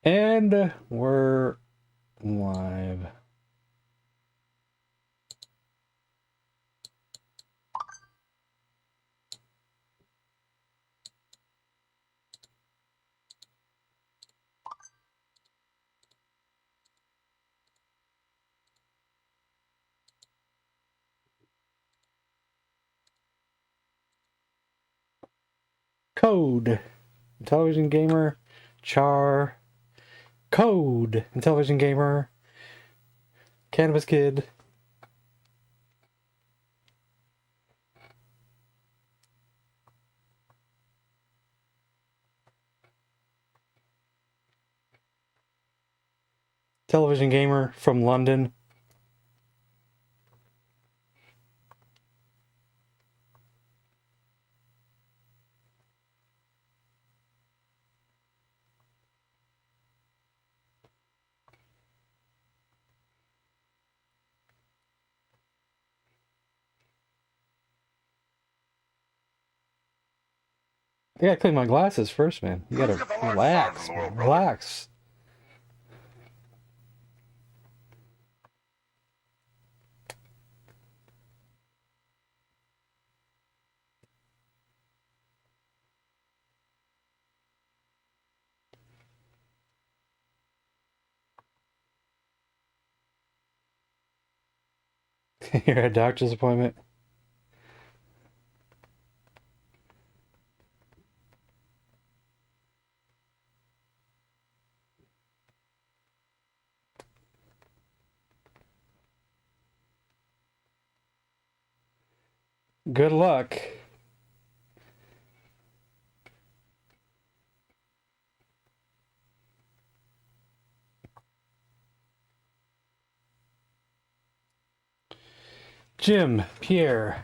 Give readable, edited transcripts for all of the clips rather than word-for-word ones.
And we're live. Code. Intellivision Gamer. Char. Code. Intellivision Gamer. Cannabis Kid. Television Gamer from London. I gotta clean my glasses first, man. You gotta relax, man. Relax. You're at a doctor's appointment. Good luck. Jim, Pierre.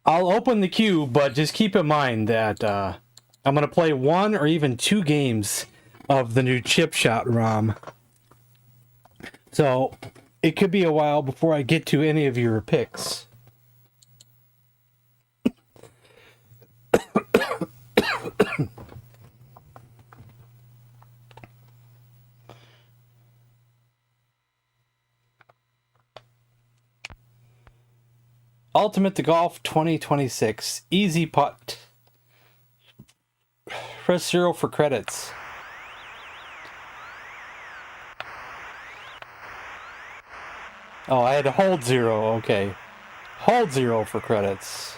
I'll open the queue, but just keep in mind that I'm going to play 1 or even 2 games of the new Chip Shot ROM. So it could be a while before I get to any of your picks. Ultimate to Golf 2026. Easy putt. Press 0 for credits. Oh, I had to hold 0. Okay. Hold 0 for credits.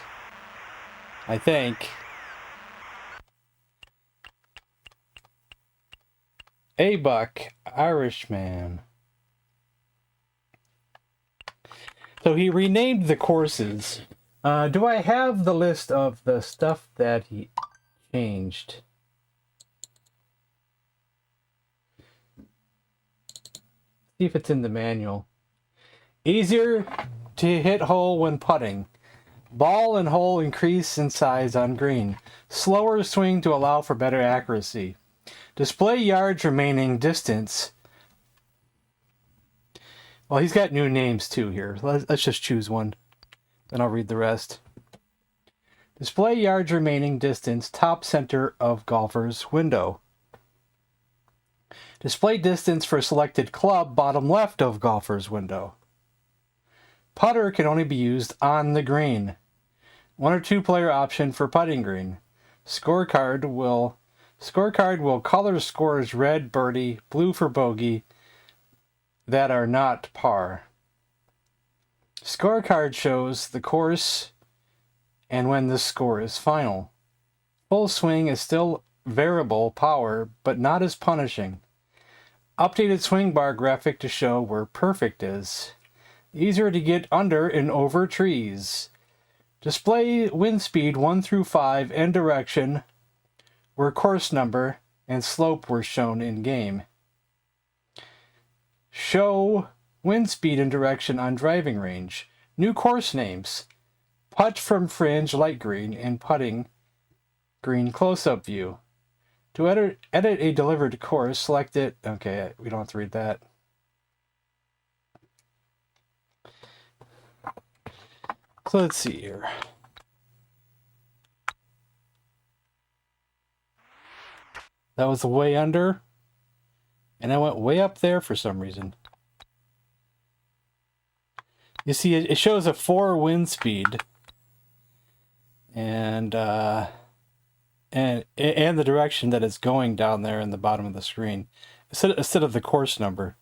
I think. A-Buck. Irishman. So he renamed the courses. Do I have the list of the stuff that he changed? See if it's in the manual. Easier to hit hole when putting. Ball and hole increase in size on green. Slower swing to allow for better accuracy. Display yards remaining distance. Well, he's got new names too here. Let's just choose one. Then I'll read the rest. Display yards remaining distance, top center of golfer's window. Display distance for selected club, bottom left of golfer's window. Putter can only be used on the green. 1 or 2 player option for putting green. Scorecard will color scores red birdie, blue for bogey that are not par. Scorecard shows the course and when the score is final. Full swing is still variable power, but not as punishing. Updated swing bar graphic to show where perfect is. Easier to get under and over trees. Display wind speed 1 through 5 and direction where course number and slope were shown in game. Show wind speed and direction on driving range. New course names. Putt from fringe light green and putting green close-up view. To edit a delivered course, select it. Okay, we don't have to read that. So let's see here. That was way under. And I went way up there for some reason. You see, it shows a 4 wind speed. And the direction that it's going down there in the bottom of the screen. Instead of the course number.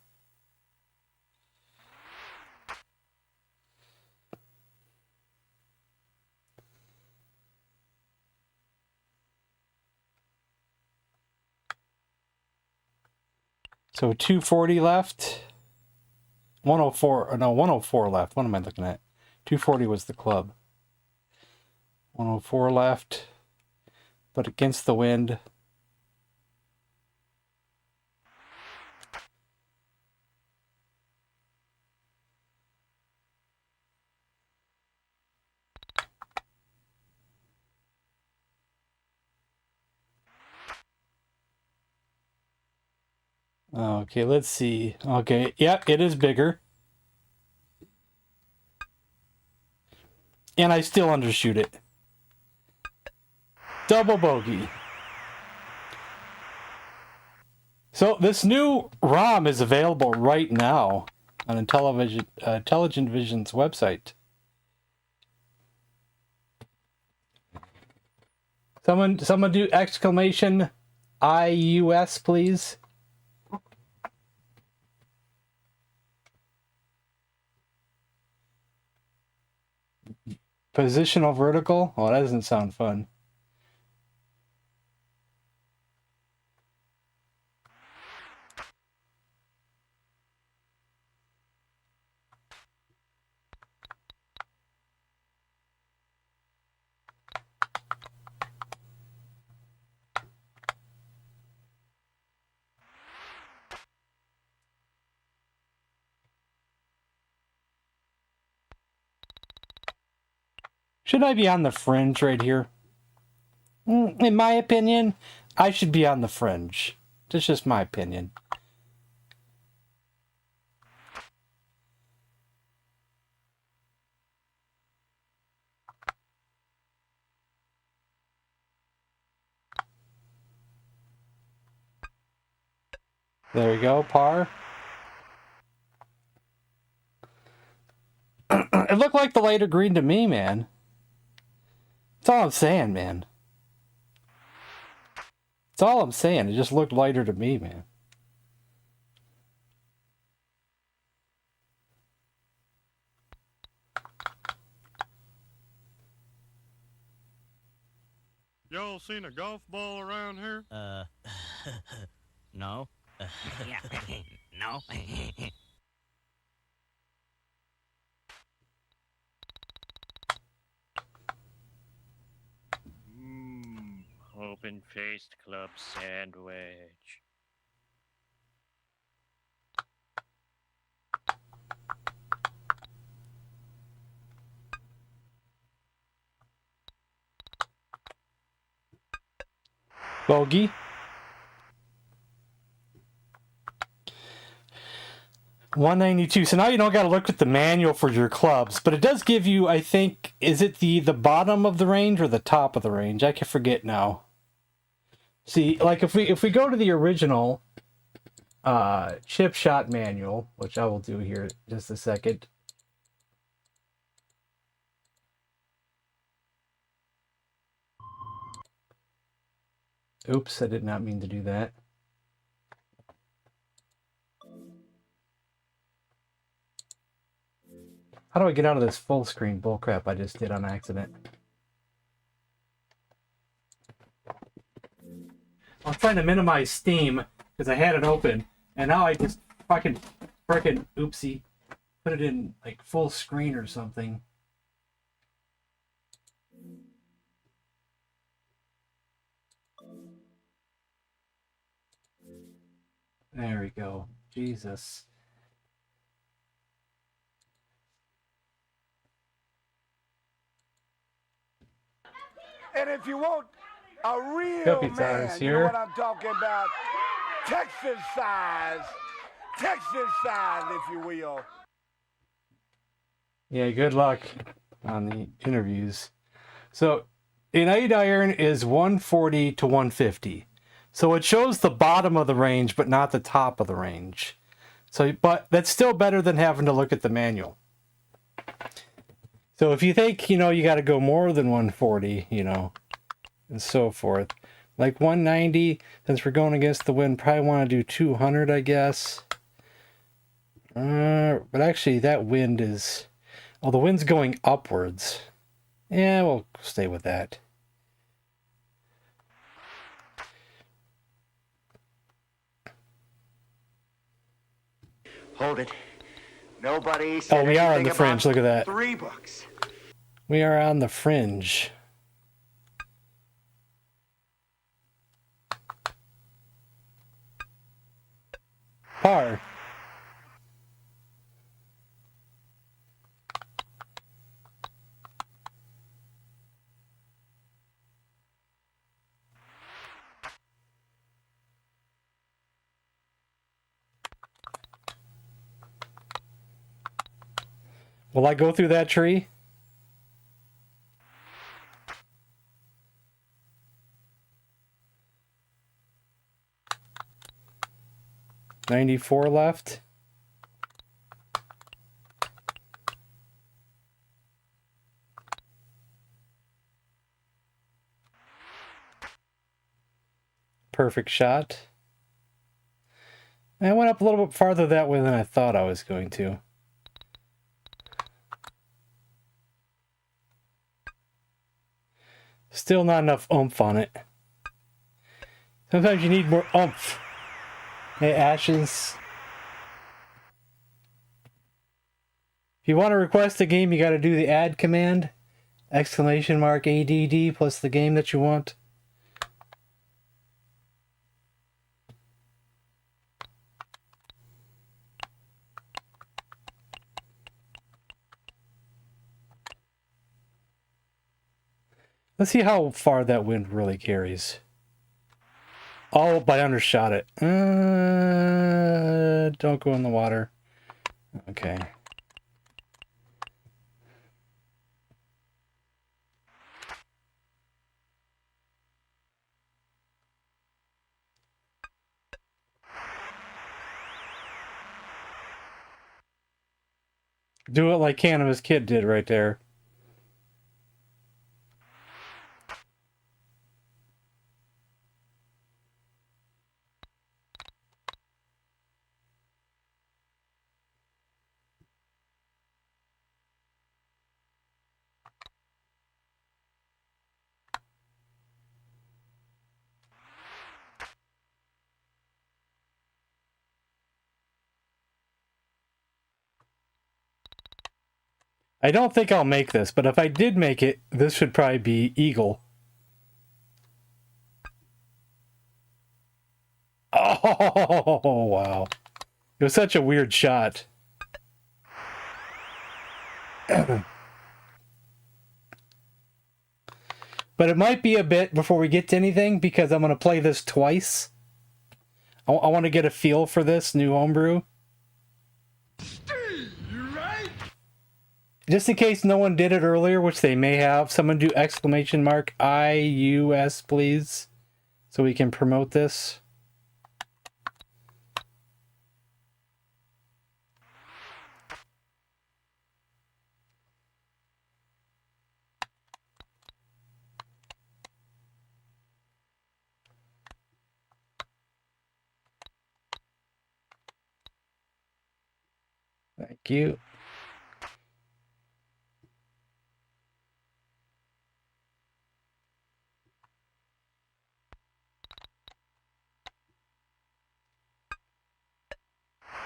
So 240 left. 104, no, 104 left. What am I looking at? 240 was the club. 104 left. But against the wind. Okay, let's see. Okay, yep, it is bigger. And I still undershoot it. Double bogey. So this new ROM is available right now on Intellivision's website. Someone do exclamation IUS, please. Positional vertical? Oh, that doesn't sound fun. Should I be on the fringe right here? In my opinion, I should be on the fringe. That's just my opinion. There you go, par. It looked like the lighter green to me, man. That's all I'm saying, man. That's all I'm saying. It just looked lighter to me, man. Y'all seen a golf ball around here? No. Yeah. No. Open-faced club sandwich. Bogey. $192. So now you don't got to look at the manual for your clubs, but it does give you, I think, is it the bottom of the range or the top of the range? I can forget now. See, like if we go to the original chip shot manual, which I will do here in just a second. Oops, I did not mean to do that. How do I get out of this full screen bullcrap I just did on accident? I was trying to minimize Steam because I had it open, and now I just fucking frickin' oopsie, put it in like full screen or something. There we go. Jesus. And if you won't A real Guppy man. size You know here. what I'm talking about? Texas size. Texas size, if you will. Yeah, good luck on the interviews. So, an 8 iron is 140 to 150. So it shows the bottom of the range, but not the top of the range. So, but that's still better than having to look at the manual. So if you think, you got to go more than 140, and so forth. Like 190, since we're going against the wind, probably want to do 200, I guess. But actually, that wind is... Oh, the wind's going upwards. Yeah, we'll stay with that. Hold it. Nobody said Oh, we are on anything the fringe. about Look at that. $3. We are on the fringe. Par. Will I go through that tree? $94 left. Perfect shot. I went up a little bit farther that way than I thought I was going to. Still not enough oomph on it. Sometimes you need more oomph. Hey, Ashes. If you want to request a game, you got to do the add command. Exclamation mark ADD plus the game that you want. Let's see how far that wind really carries. Oh, but I undershot it. Don't go in the water. Okay. Do it like Cannabis Kid did right there. I don't think I'll make this, but if I did make it, this should probably be Eagle. Oh, wow. It was such a weird shot. But it might be a bit before we get to anything, because I'm going to play this twice. I want to get a feel for this new homebrew. Just in case no one did it earlier, which they may have, someone do exclamation mark IUS, please, so we can promote this. Thank you.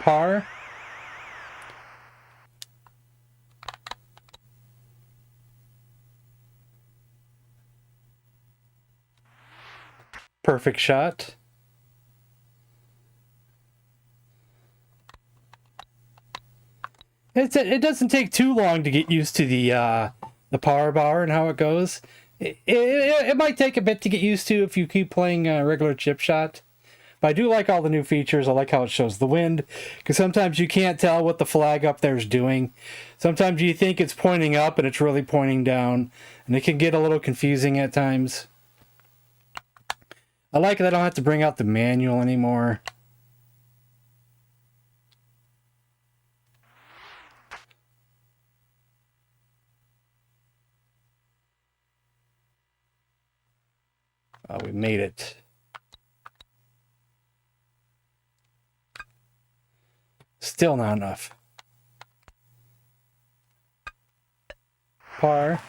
Par. Perfect shot. It doesn't take too long to get used to the power bar and how it goes. It might take a bit to get used to if you keep playing regular chip shot. But I do like all the new features. I like how it shows the wind, because sometimes you can't tell what the flag up there is doing. Sometimes you think it's pointing up and it's really pointing down, and it can get a little confusing at times. I like that I don't have to bring out the manual anymore. Oh, we made it. Still not enough. Par.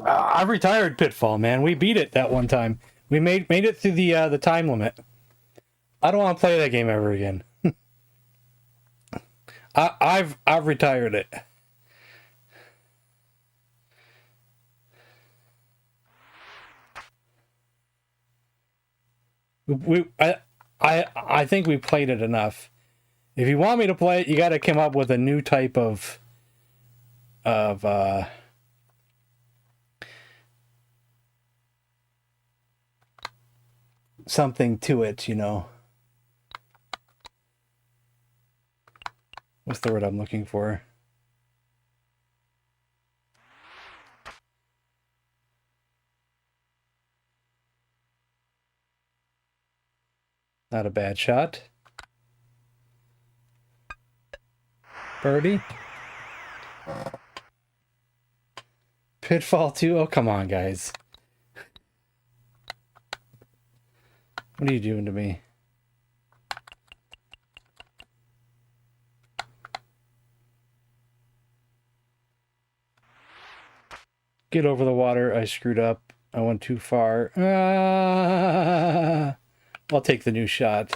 I've retired Pitfall, man. We beat it that one time. We made it through the time limit. I don't want to play that game ever again. I've retired it. I think we played it enough. If you want me to play it, you got to come up with a new type of something to it, you know. What's the word I'm looking for? Not a bad shot. Birdie. Pitfall 2. Oh, come on, guys. What are you doing to me? Get over the water. I screwed up. I went too far. I'll take the new shot.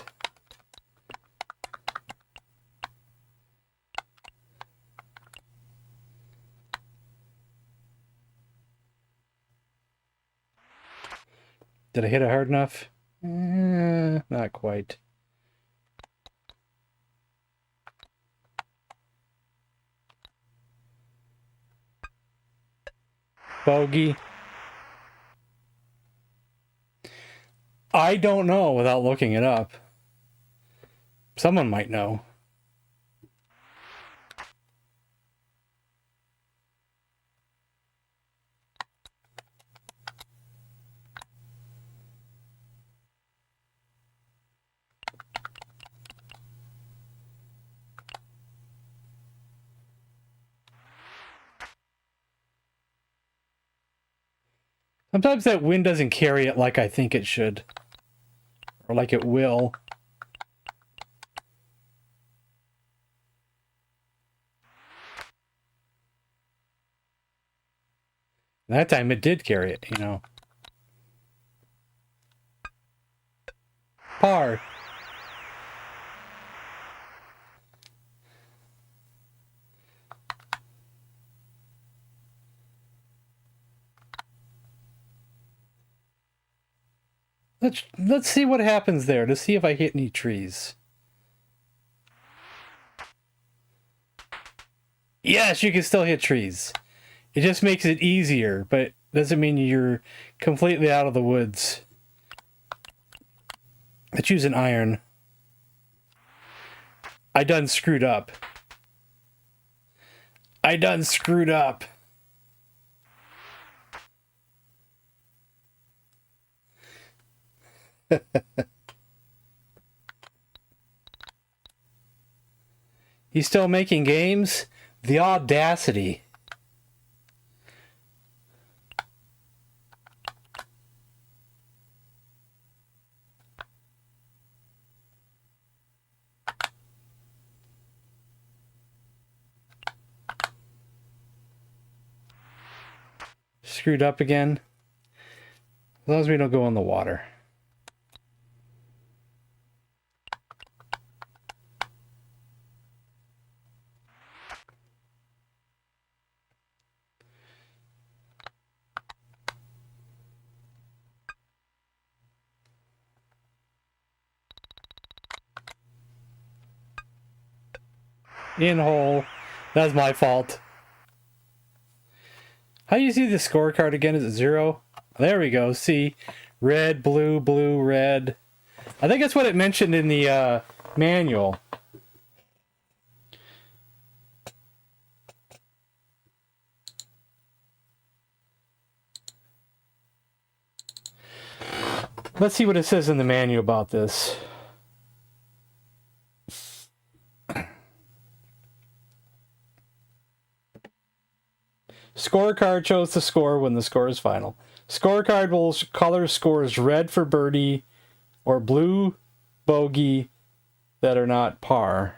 Did I hit it hard enough? Not quite. Bogey. I don't know without looking it up. Someone might know. Sometimes that wind doesn't carry it like I think it should. Or like it will. That time it did carry it, you know. Par. Let's see what happens there, to see if I hit any trees. Yes, you can still hit trees. It just makes it easier, but doesn't mean you're completely out of the woods. Let's use an iron. I done screwed up. He's still making games? The audacity. Screwed up again. As long as we don't go in the water. In hole. That's my fault. How do you see the scorecard again? Is it 0? There we go. See? Red, blue, blue, red. I think that's what it mentioned in the manual. Let's see what it says in the manual about this. Scorecard shows the score when the score is final. Scorecard will color scores red for birdie or blue bogey that are not par.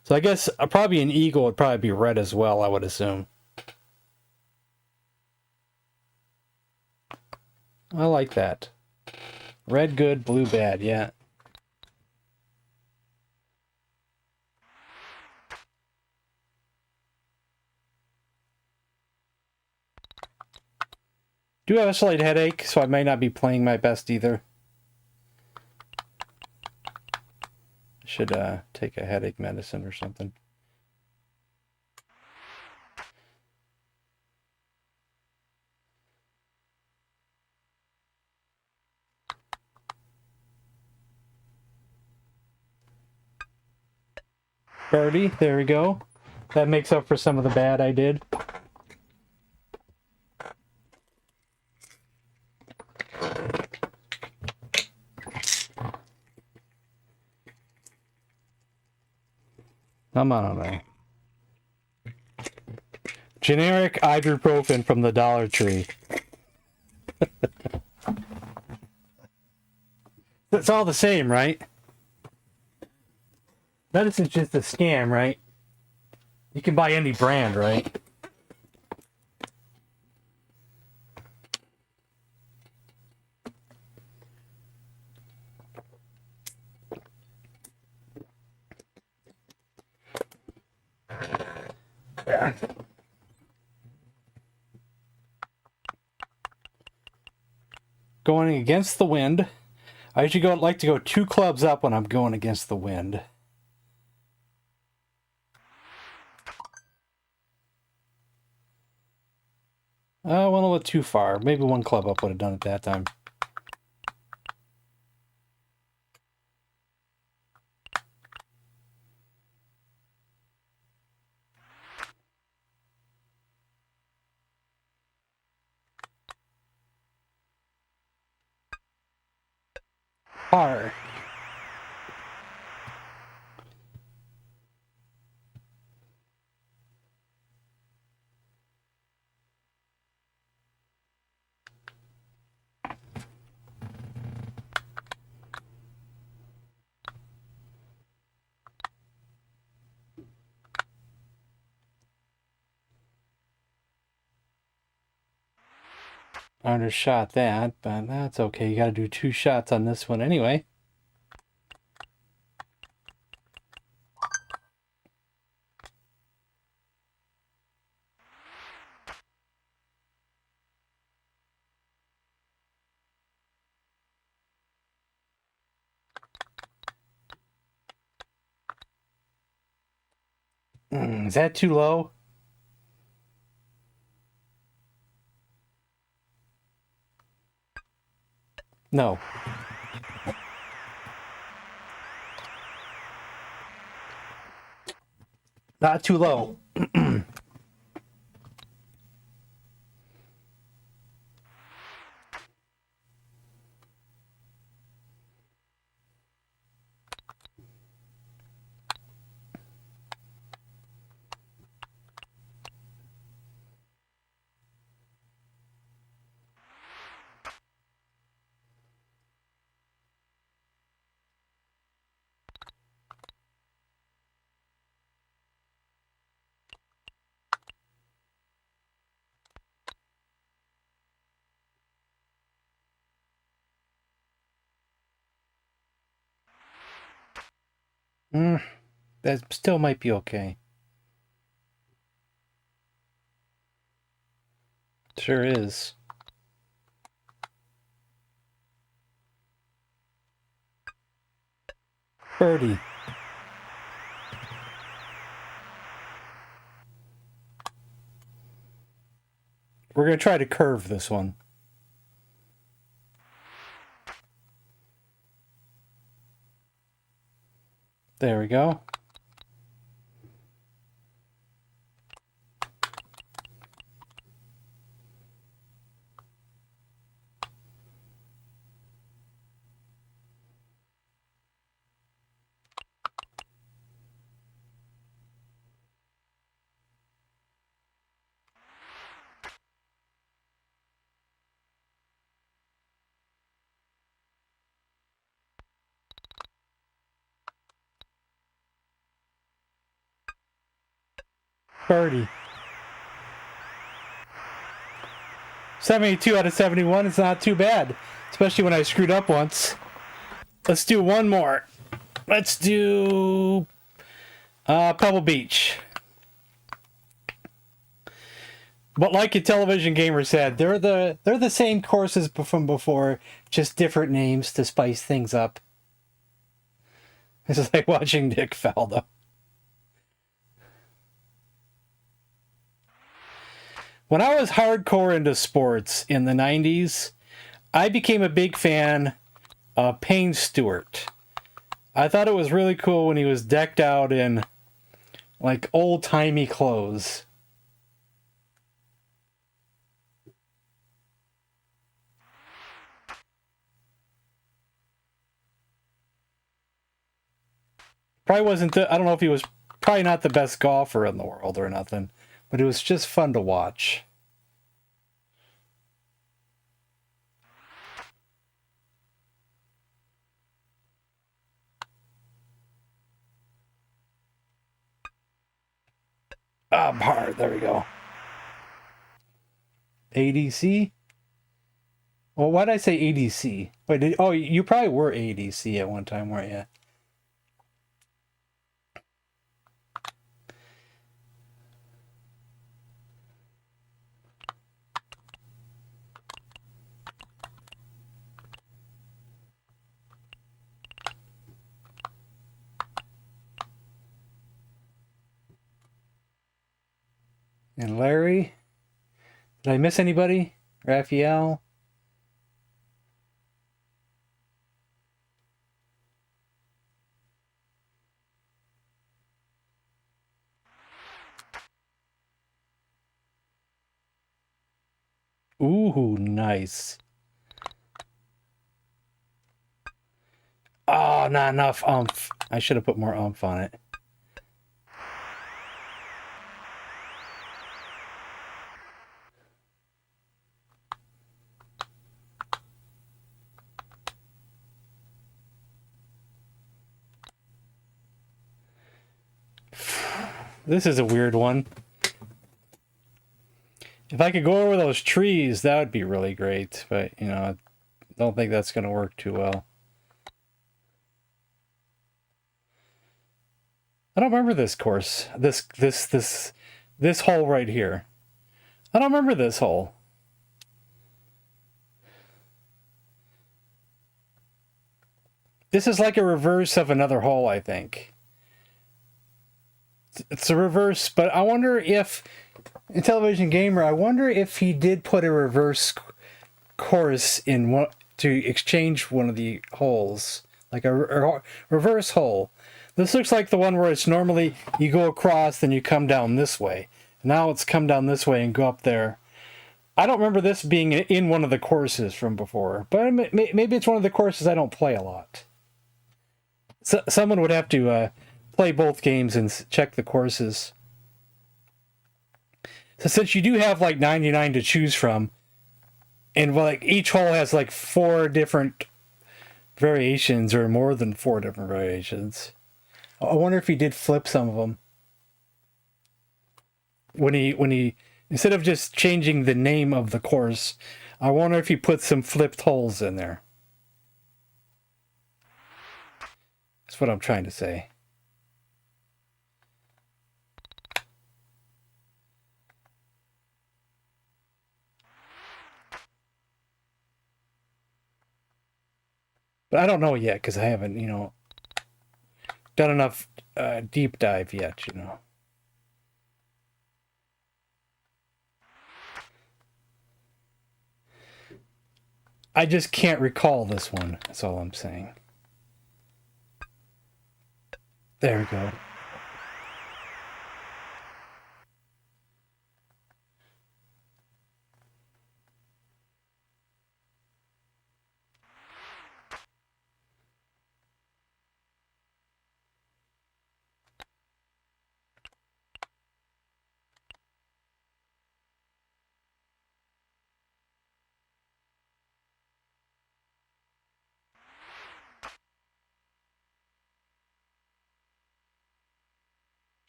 So I guess probably an eagle would probably be red as well, I would assume. I like that. Red good, blue bad, yeah. Do have a slight headache, so I may not be playing my best either. I should take a headache medicine or something. Birdie, there we go. That makes up for some of the bad I did. Come on now. Generic ibuprofen from the Dollar Tree. It's all the same, right? Medicine's just a scam, right? You can buy any brand, right? Going against the wind. I usually like to go 2 clubs up when I'm going against the wind. I went a little too far. Maybe 1 club up would have done it that time. Par. Undershot that, but that's okay. You got to do 2 shots on this one anyway. Is that too low? No. Not too low. That still might be okay. Sure is. Birdie. We're going to try to curve this one. There we go. Birdie. 72 out of 71 is not too bad, especially when I screwed up once. Let's do one more. Let's do Pebble Beach. But like Intellivision Gamer said, they're the same courses from before, just different names to spice things up. This is like watching Nick Faldo. When I was hardcore into sports in the 90s, I became a big fan of Payne Stewart. I thought it was really cool when he was decked out in like old-timey clothes. Probably wasn't I don't know if he was probably not the best golfer in the world or nothing, but it was just fun to watch. Par, there we go. ADC? Well, why did I say ADC? Wait, you probably were ADC at one time, weren't you? And Larry? Did I miss anybody? Raphael? Ooh, nice. Oh, not enough oomph. I should have put more oomph on it. This is a weird one. If I could go over those trees, that would be really great. But, you know, I don't think that's going to work too well. I don't remember this course. This hole right here. I don't remember this hole. This is like a reverse of another hole, I think. It's a reverse, but I wonder if Intellivision Gamer, I wonder if he did put a reverse course in one to exchange one of the holes, like a reverse hole. This looks like the one where it's normally you go across, then you come down this way. Now it's come down this way and go up there. I don't remember this being in one of the courses from before, but maybe it's one of the courses I don't play a lot. So someone would have to play both games and check the courses. So since you do have like 99 to choose from, and like each hole has like 4 different variations or more than 4 different variations. I wonder if he did flip some of them. When he instead of just changing the name of the course, I wonder if he put some flipped holes in there. That's what I'm trying to say. But I don't know yet because I haven't, you know, done enough deep dive yet, you know. I just can't recall this one. That's all I'm saying. There we go.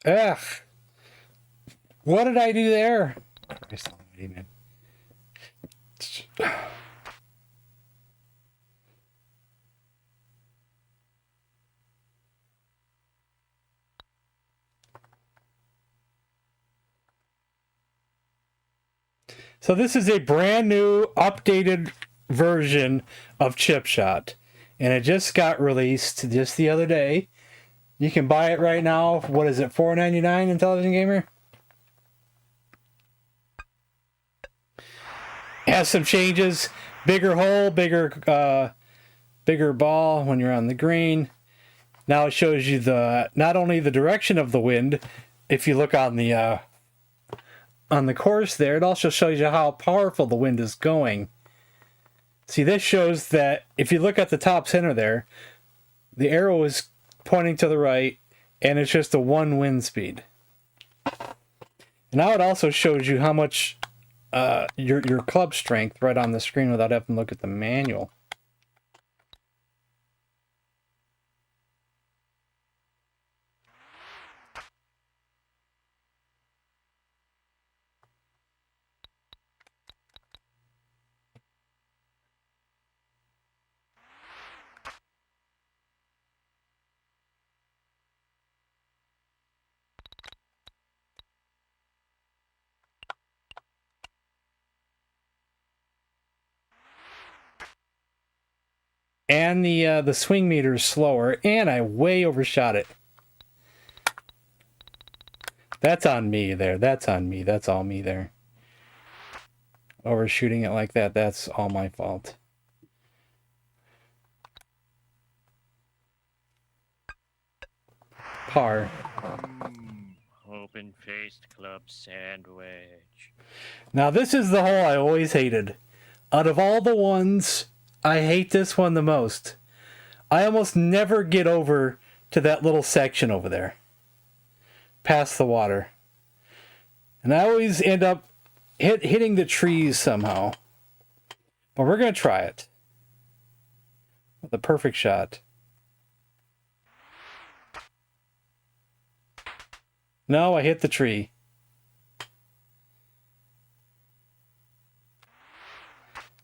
Ugh. What did I do there? Christ almighty, man. So this is a brand new, updated version of Chip Shot. And it just got released just the other day. You can buy it right now. What is it, $4.99 in Intellivision Gamer? Has some changes. Bigger hole, bigger ball when you're on the green. Now it shows you not only the direction of the wind, if you look on the course there, it also shows you how powerful the wind is going. See, this shows that if you look at the top center there, the arrow is pointing to the right, and it's just a 1 wind speed. Now it also shows you how much your club strength right on the screen without having to look at the manual. And the swing meter is slower, and I way overshot it. That's on me there. That's on me. That's all me there. Overshooting it like that, that's all my fault. Par. Open-faced club sandwich. Now this is the hole I always hated. Out of all the ones, I hate this one the most. I almost never get over to that little section over there. Past the water. And I always end up hitting the trees somehow. But we're going to try it. The perfect shot. No, I hit the tree.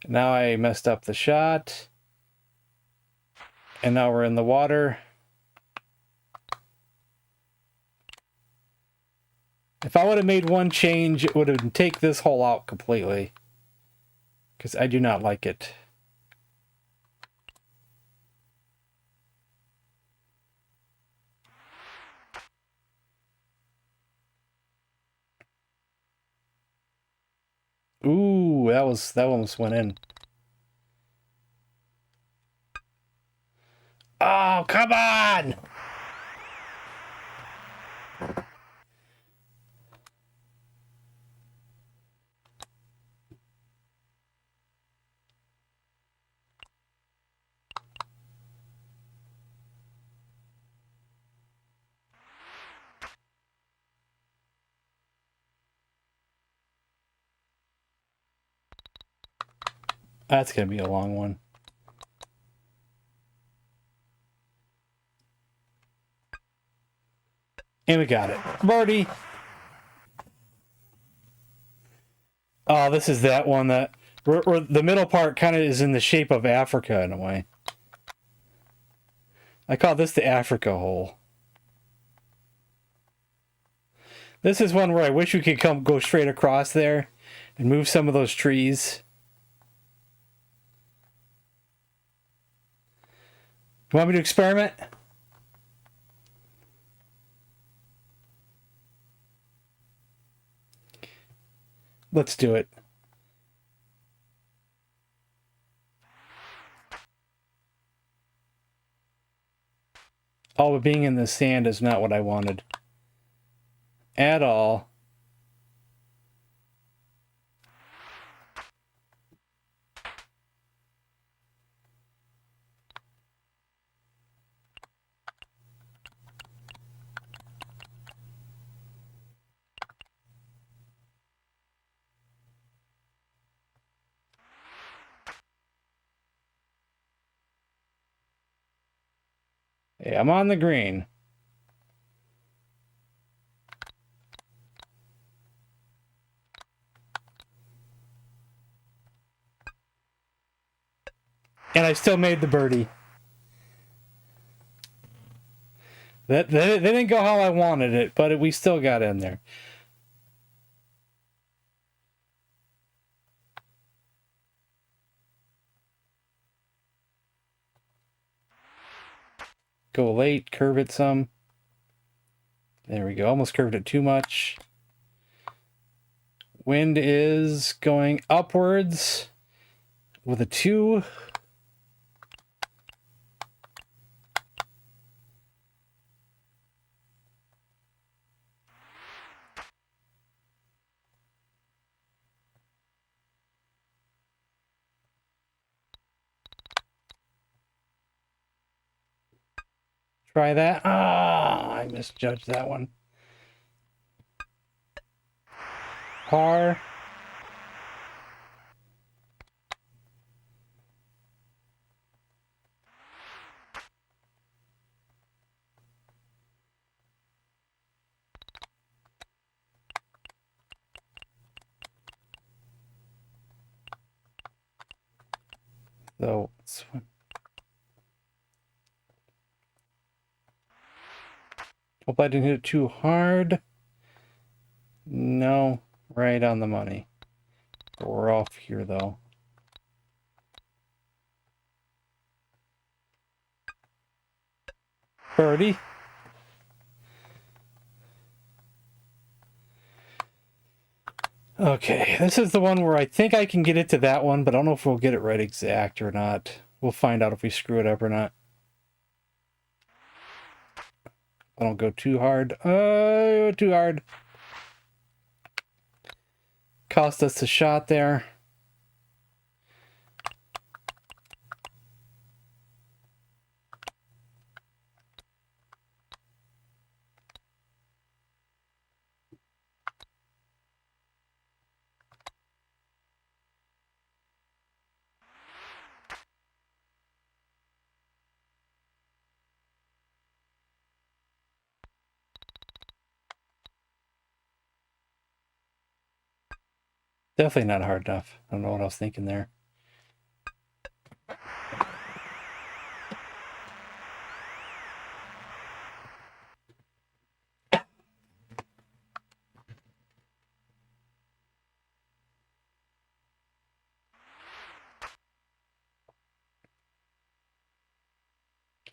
Now I messed up the shot. And now we're in the water. If I would have made one change, it would have taken this hole out completely. Because I do not like it. Ooh, that almost went in. Oh, come on! That's going to be a long one. And we got it. Birdie. Oh, this is that one that... Where the middle part kind of is in the shape of Africa in a way. I call this the Africa hole. This is one where I wish we could go straight across there and move some of those trees. You want me to experiment? Let's do it. Oh, but being in the sand is not what I wanted. At all. Hey, I'm on the green. And I still made the birdie. That didn't go how I wanted it, but we still got in there. Go late, curve it some. There we go. Almost curved it too much. Wind is going upwards with a 2. Try that. Ah, I misjudged that one. Par. So, hope I didn't hit it too hard. No, right on the money. We're off here, though. Birdie. Okay, this is the one where I think I can get it to that one, but I don't know if we'll get it right exact or not. We'll find out if we screw it up or not. I don't go too hard. Too hard. Cost us a shot there. Definitely not hard enough. I don't know what I was thinking there.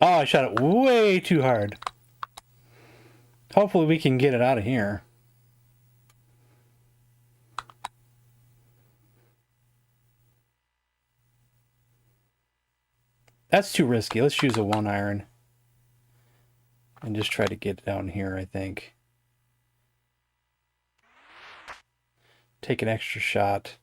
Oh, I shot it way too hard. Hopefully we can get it out of here. That's too risky. Let's use a 1-iron. And just try to get it down here, I think. Take an extra shot.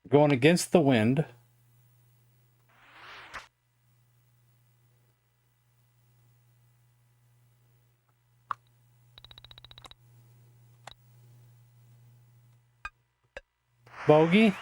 Going against the wind. Bogey.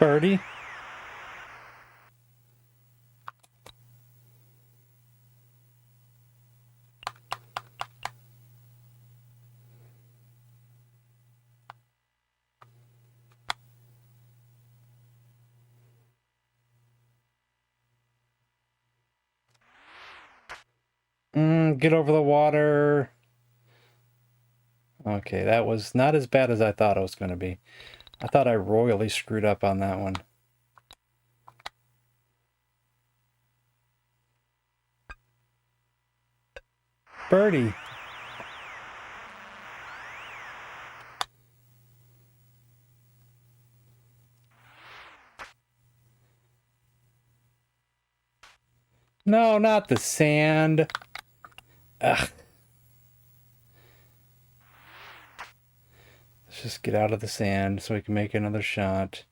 Birdie. Get over the water. Okay, that was not as bad as I thought it was going to be. I thought I royally screwed up on that one. Birdie. No, not the sand. Ugh. Let's just get out of the sand so we can make another shot.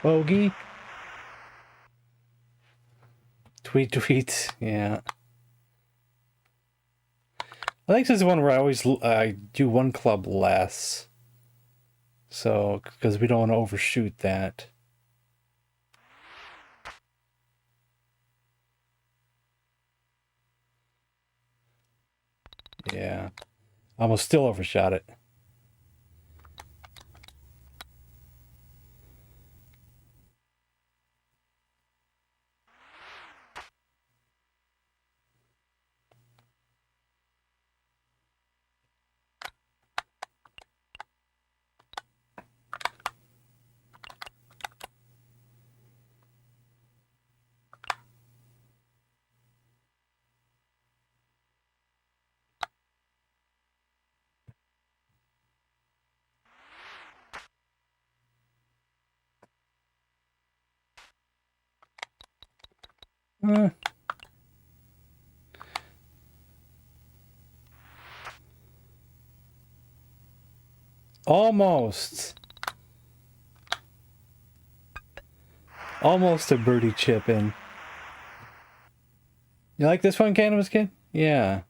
Bogey. Tweet, tweet. Yeah. I think this is one where I always do one club less. So, because we don't want to overshoot that. Yeah. Almost still overshot it. Almost. Almost a birdie chip in. You like this one, Cannabis Kid? Yeah.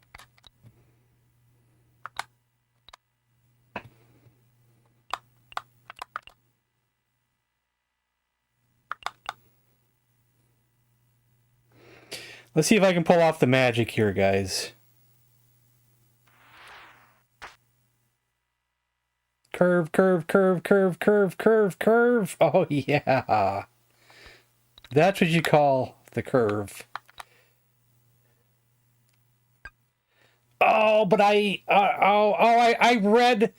Let's see if I can pull off the magic here, guys. Curve, curve, curve, curve, curve, curve, curve. Oh, yeah. That's what you call the curve. Oh, but I read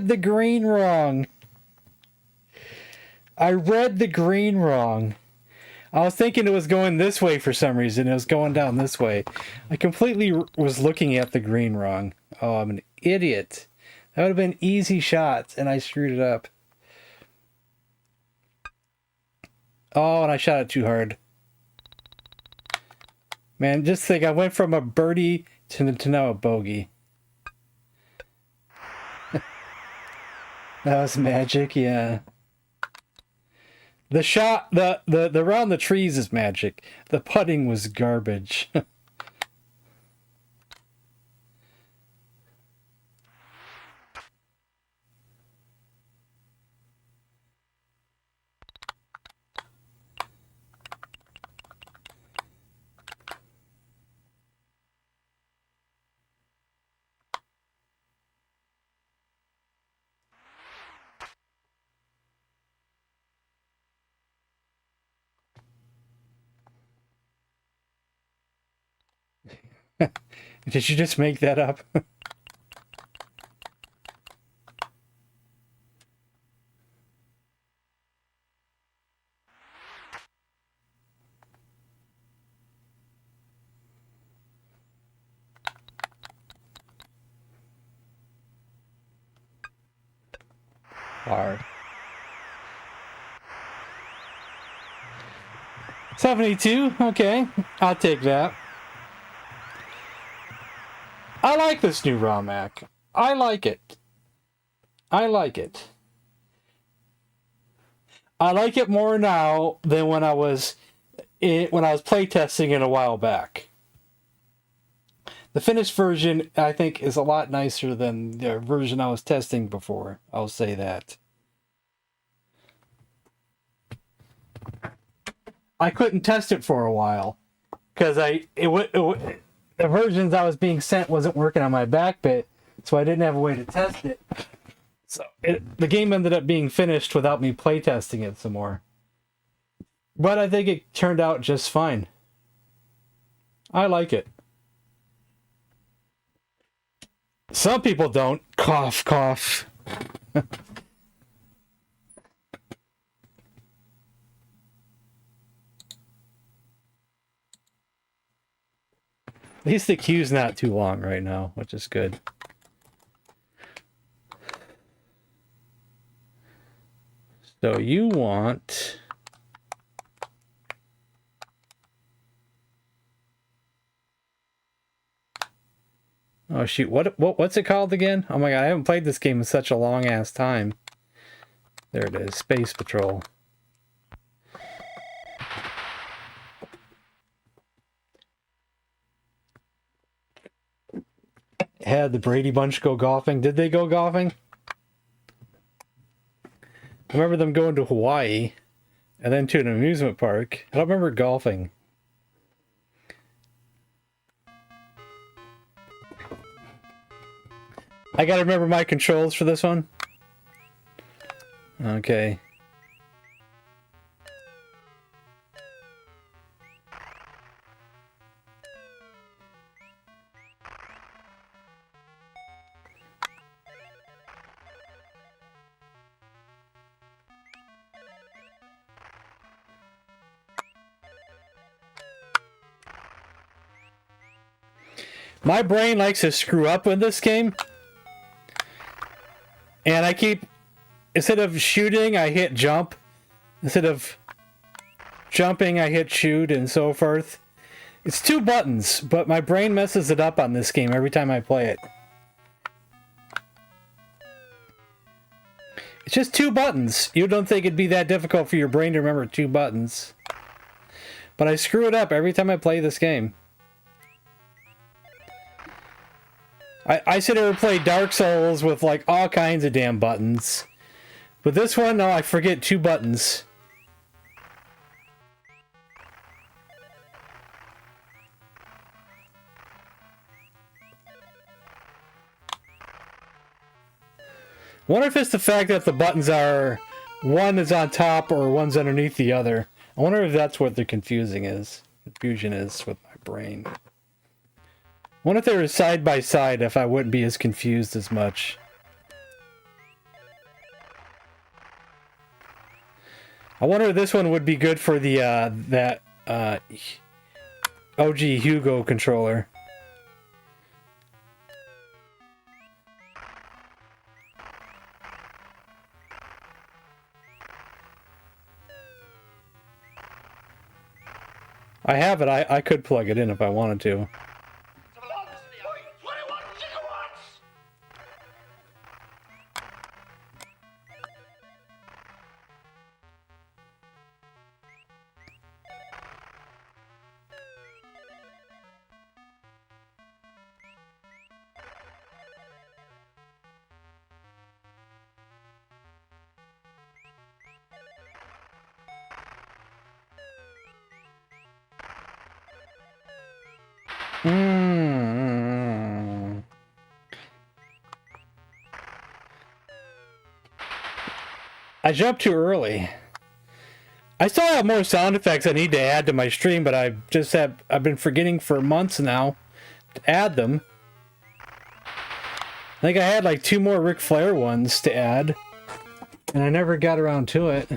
the green wrong. I read the green wrong. I was thinking it was going this way for some reason. It was going down this way. I completely was looking at the green wrong. Oh, I'm an idiot. That would have been easy shots, and I screwed it up. Oh, and I shot it too hard. Man, just think, I went from a birdie to now a bogey. That was magic, yeah. The shot, the around the trees is magic. The putting was garbage. Did you just make that up? Hard. 72? Okay, I'll take that. I like this new ROM hack. I like it. I like it. I like it more now than when I was playtesting it a while back. The finished version, I think, is a lot nicer than the version I was testing before. I'll say that. I couldn't test it for a while because the versions I was being sent wasn't working on my back bit, so I didn't have a way to test it. So the game ended up being finished without me playtesting it some more. But I think it turned out just fine. I like it. Some people don't. Cough, cough. At least the queue's not too long right now, which is good. So you want... Oh shoot, what's it called again? Oh my god, I haven't played this game in such a long ass time. There it is, Space Patrol. Had the Brady Bunch go golfing. Did they go golfing? I remember them going to Hawaii and then to an amusement park. I don't remember golfing. I gotta remember my controls for this one. Okay. My brain likes to screw up with this game. And I keep, instead of shooting, I hit jump. Instead of jumping, I hit shoot and so forth. It's 2 buttons, but my brain messes it up on this game every time I play it. It's just 2 buttons. You don't think it'd be that difficult for your brain to remember 2 buttons. But I screw it up every time I play this game. I sit here and play Dark Souls with like all kinds of damn buttons. But this one, no, I forget 2 buttons. I wonder if it's the fact that the buttons are, one is on top or one's underneath the other. I wonder if that's what the confusion is with my brain. I wonder if they were side by side, if I wouldn't be as confused as much. I wonder if this one would be good for the OG Hugo controller. I have it. I could plug it in if I wanted to. I jumped too early. I still have more sound effects I need to add to my stream, but I've been forgetting for months now add them. I think I had like 2 more Ric Flair ones to add, and I never got around to it.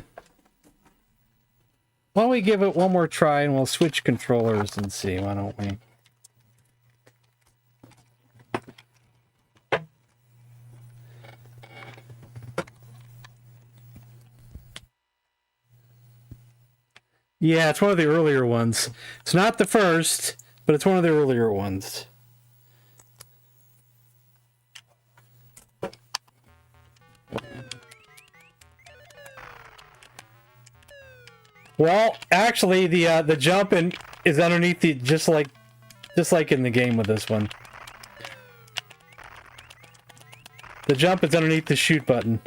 Why don't we give it one more try and we'll switch controllers and see, why don't we? Yeah, it's one of the earlier ones. It's not the first, but it's one of the earlier ones. Well, actually, the jump is underneath the just like in the game with this one. The jump is underneath the shoot button.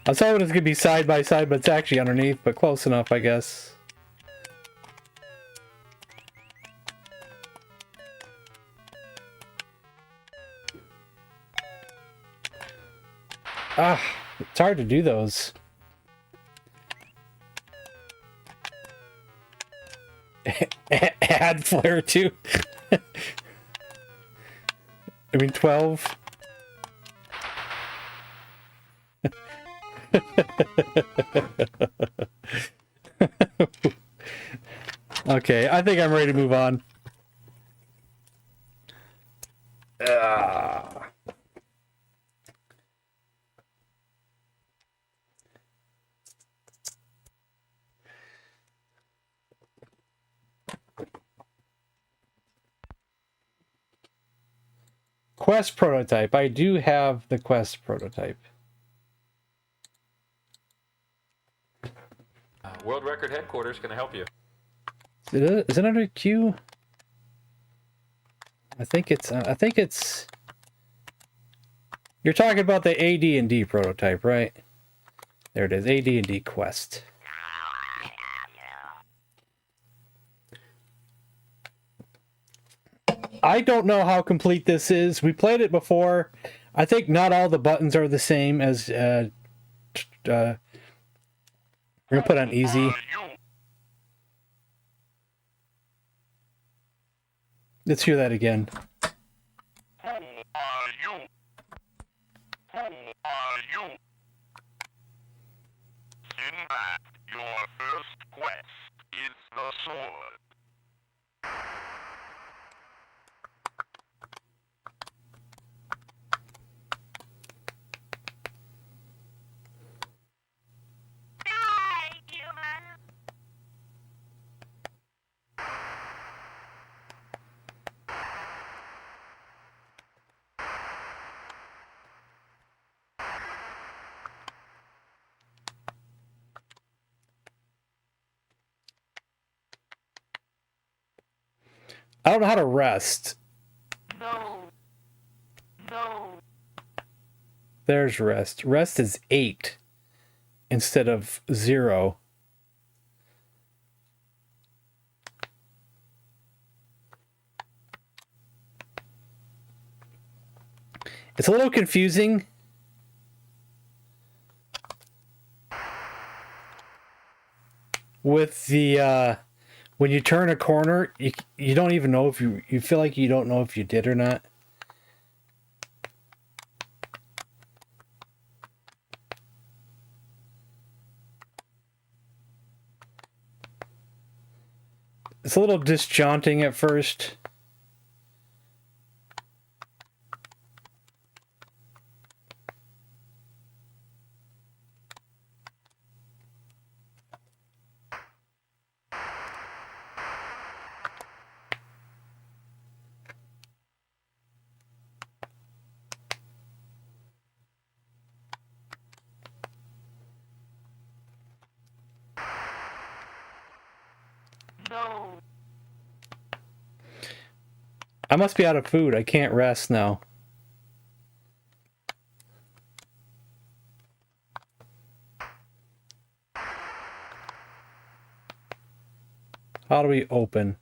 I thought it was gonna be side by side, but it's actually underneath, but close enough, I guess. Ah, it's hard to do those. Add flare too. I mean 12. Okay, I think I'm ready to move on. Quest prototype. I do have the quest prototype. World Record Headquarters, can I help you? Is it under Q? I think it's. You're talking about the AD&D prototype, right? There it is, AD&D quest. I don't know how complete this is. We played it before. I think not all the buttons are the same as. We're gonna put on easy. Let's hear that again. Who are you? Who are you? Sinbad, your first quest is the sword. I don't know how to rest. No. No. There's rest. Rest is 8 instead of 0. It's a little confusing. With the when you turn a corner, you don't even know if you feel like you don't know if you did or not. It's a little disjointing at first. No. I must be out of food. I can't rest now. How do we open?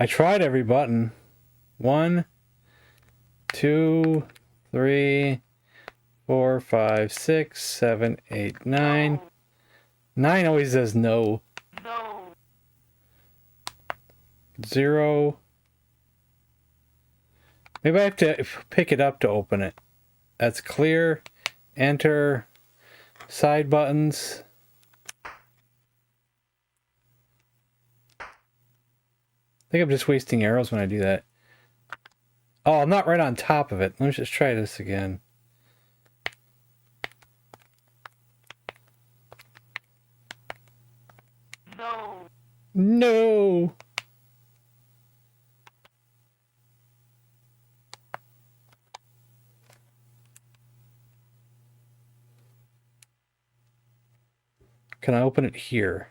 I tried every button. 1, 2, 3, 4, 5, 6, 7, 8, 9. 9 always says no. 0. Maybe I have to pick it up to open it. That's clear. Enter. Side buttons. I think I'm just wasting arrows when I do that. Oh, I'm not right on top of it. Let me just try this again. No! Can I open it here?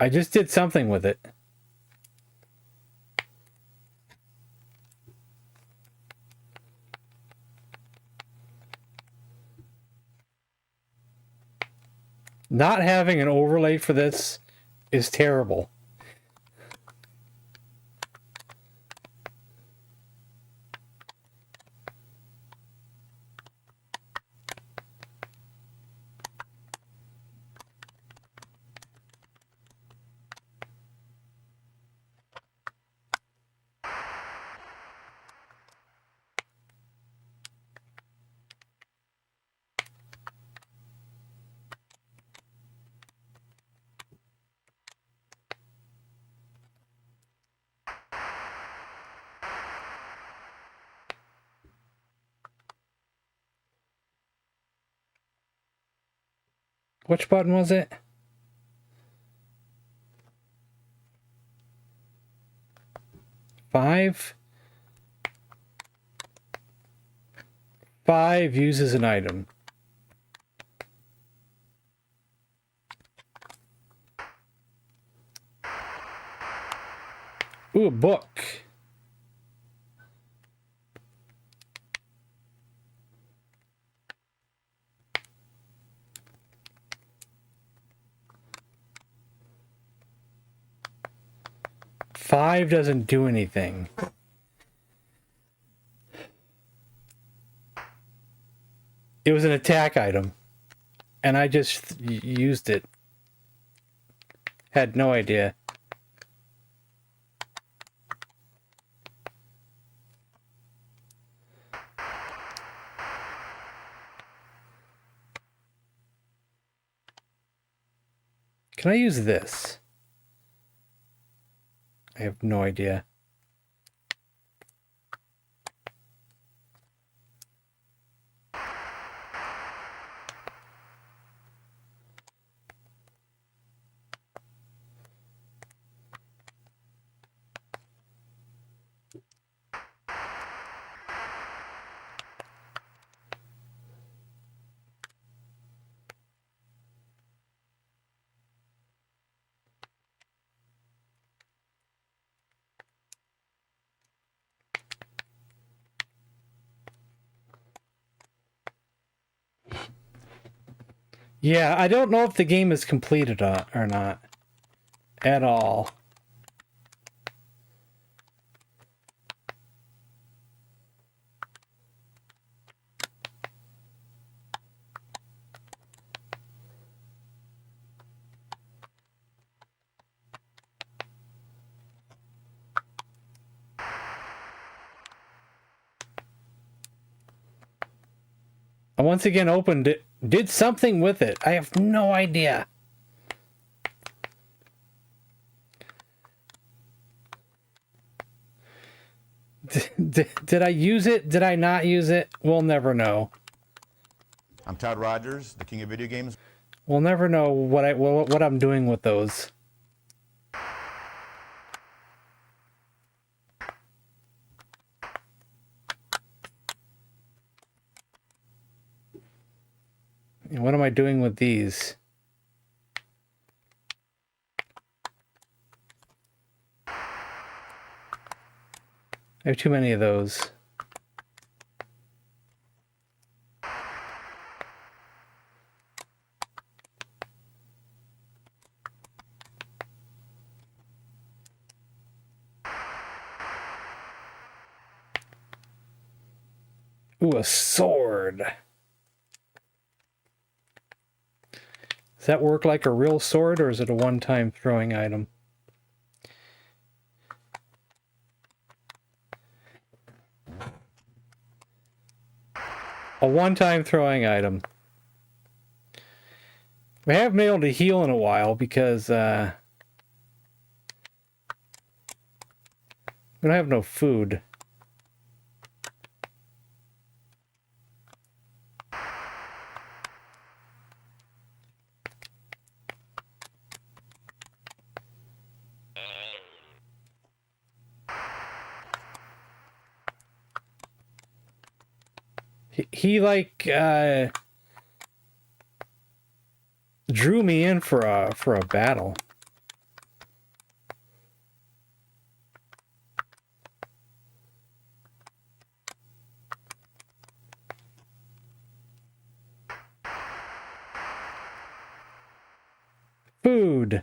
I just did something with it. Not having an overlay for this is terrible. Which button was it? Five? 5 uses an item. Ooh, a book. Five doesn't do anything. It was an attack item, and I just used it. Had no idea. Can I use this? I have no idea. Yeah, I don't know if the game is completed or not. At all. I once again opened it, did something with it. I have no idea. Did I use it? Did I not use it? We'll never know. I'm Todd Rogers, the king of video games. We'll never know what I'm doing with those. What am I doing with these? I have too many of those. Ooh, a sword. Does that work like a real sword, or is it a one-time throwing item? A one-time throwing item. We haven't been able to heal in a while because we don't have no food. He like drew me in for a battle. Food.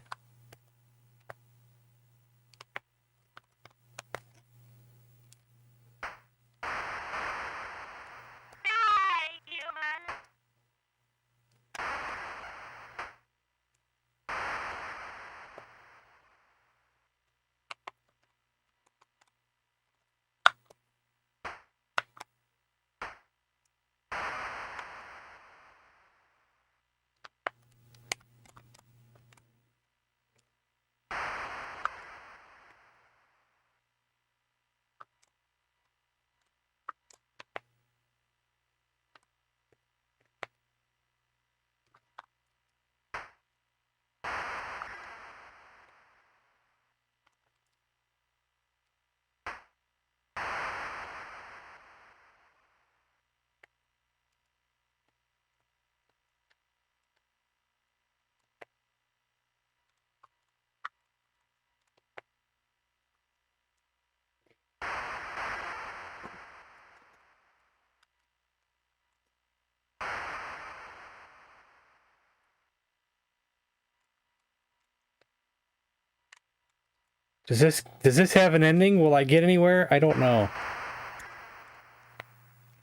Does this have an ending? Will I get anywhere? I don't know.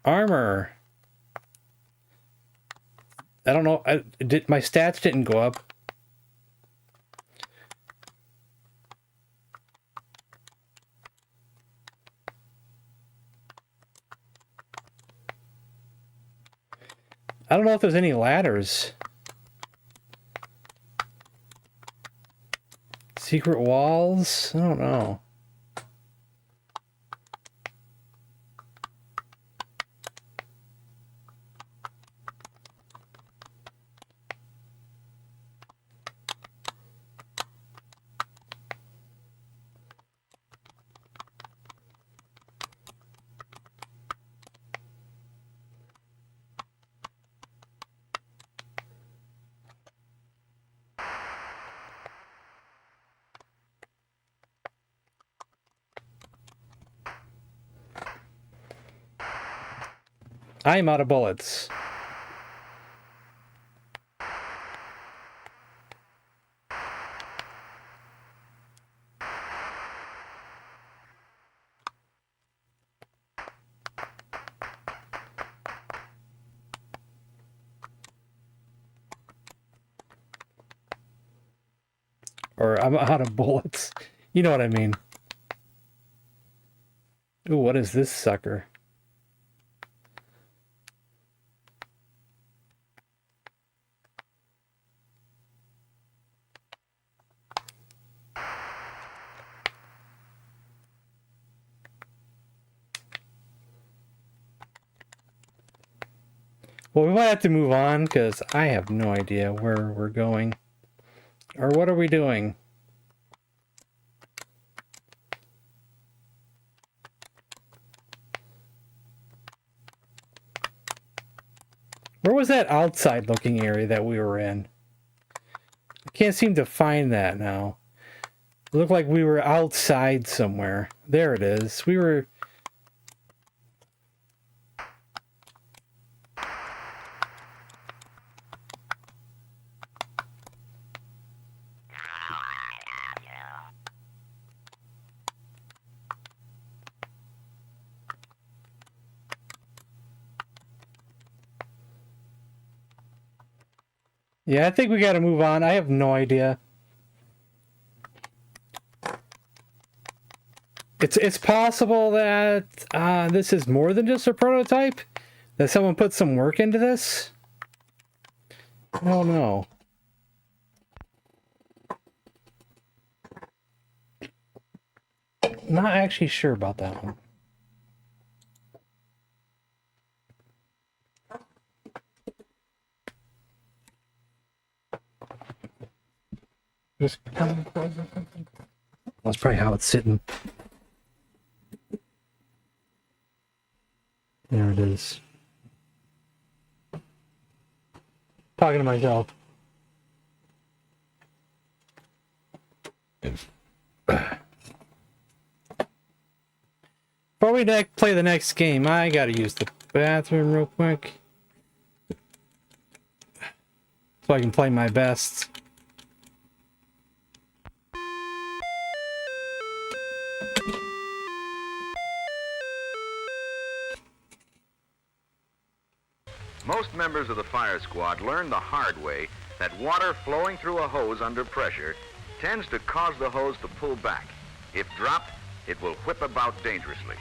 Armor. I don't know. My stats didn't go up. I don't know if there's any ladders. Secret walls? I don't know. I'm out of bullets. Or I'm out of bullets. You know what I mean. Ooh, what is this sucker? Well, we might have to move on because I have no idea where we're going. Or what are we doing? Where was that outside looking area that we were in? I can't seem to find that now. It looked like we were outside somewhere. There it is. We were... Yeah, I think we gotta move on. I have no idea. It's possible that this is more than just a prototype. That someone put some work into this. I don't know. Not actually sure about that one. Just come close or something. That's probably how it's sitting. There it is. Talking to myself. Before we play the next game, I gotta use the bathroom real quick. So I can play my best. Most members of the fire squad learn the hard way that water flowing through a hose under pressure tends to cause the hose to pull back. If dropped, it will whip about dangerously.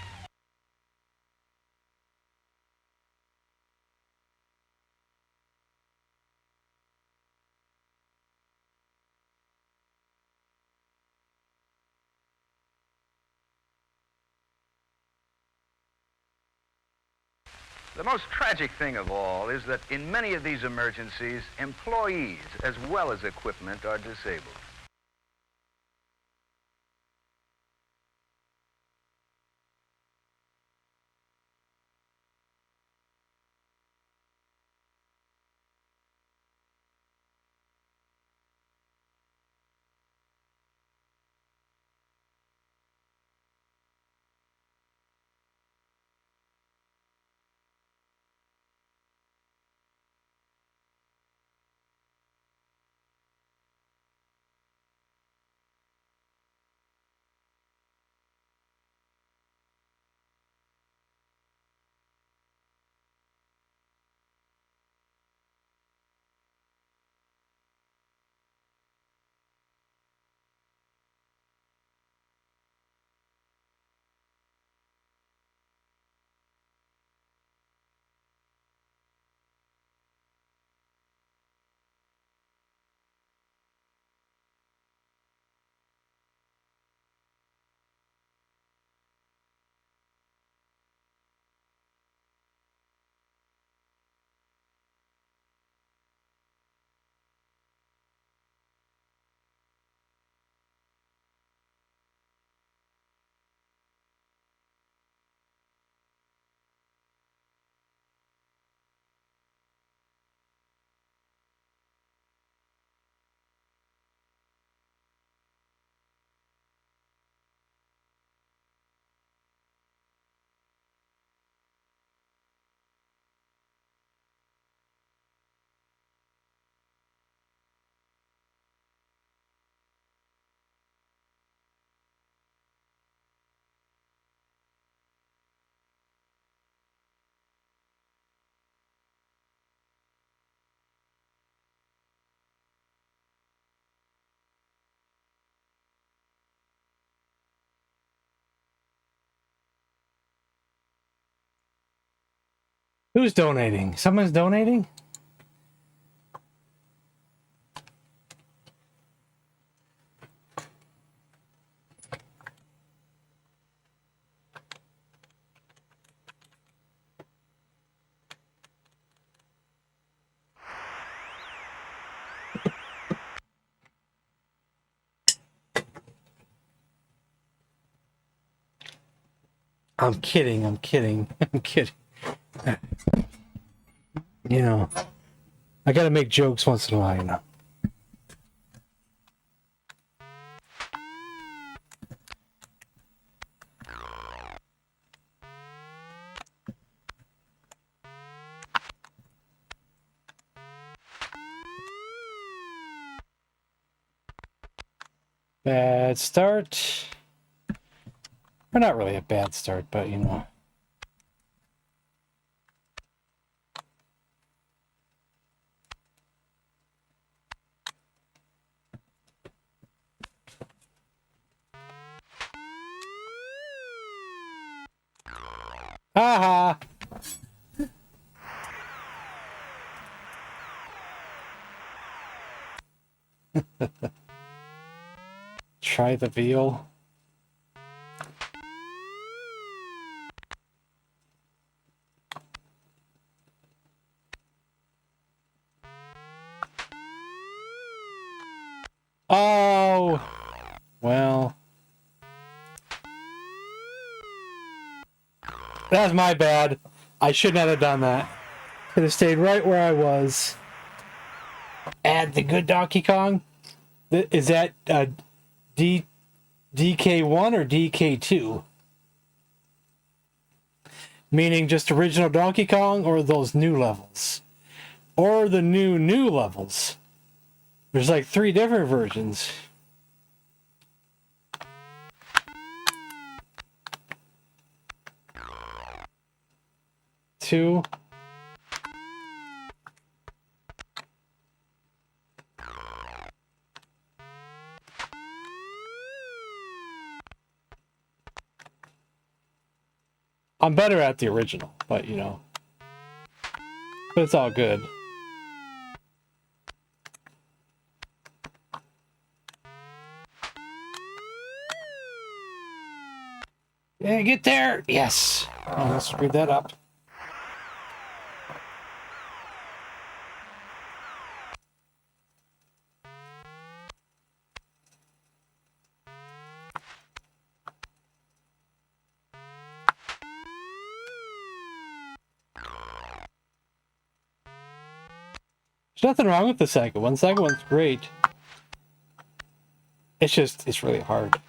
The most tragic thing of all is that in many of these emergencies, employees as well as equipment are disabled. Who's donating? Someone's donating? I'm kidding, I'm kidding, I'm kidding. You know, I gotta make jokes once in a while, you know. Bad start. Or not really a bad start, but you know. Ha ha. Try the veal. Oh, well. That's my bad. I should not have done that. Could have stayed right where I was. Add the good Donkey Kong? Is that DK1 or DK2? Meaning just original Donkey Kong or those new levels? Or the new levels? There's like 3 different versions. Two. I'm better at the original, but you know. But it's all good. Yeah, get there! Yes! Oh, let's screw that up. There's nothing wrong with the second one. The second one's great. It's really hard.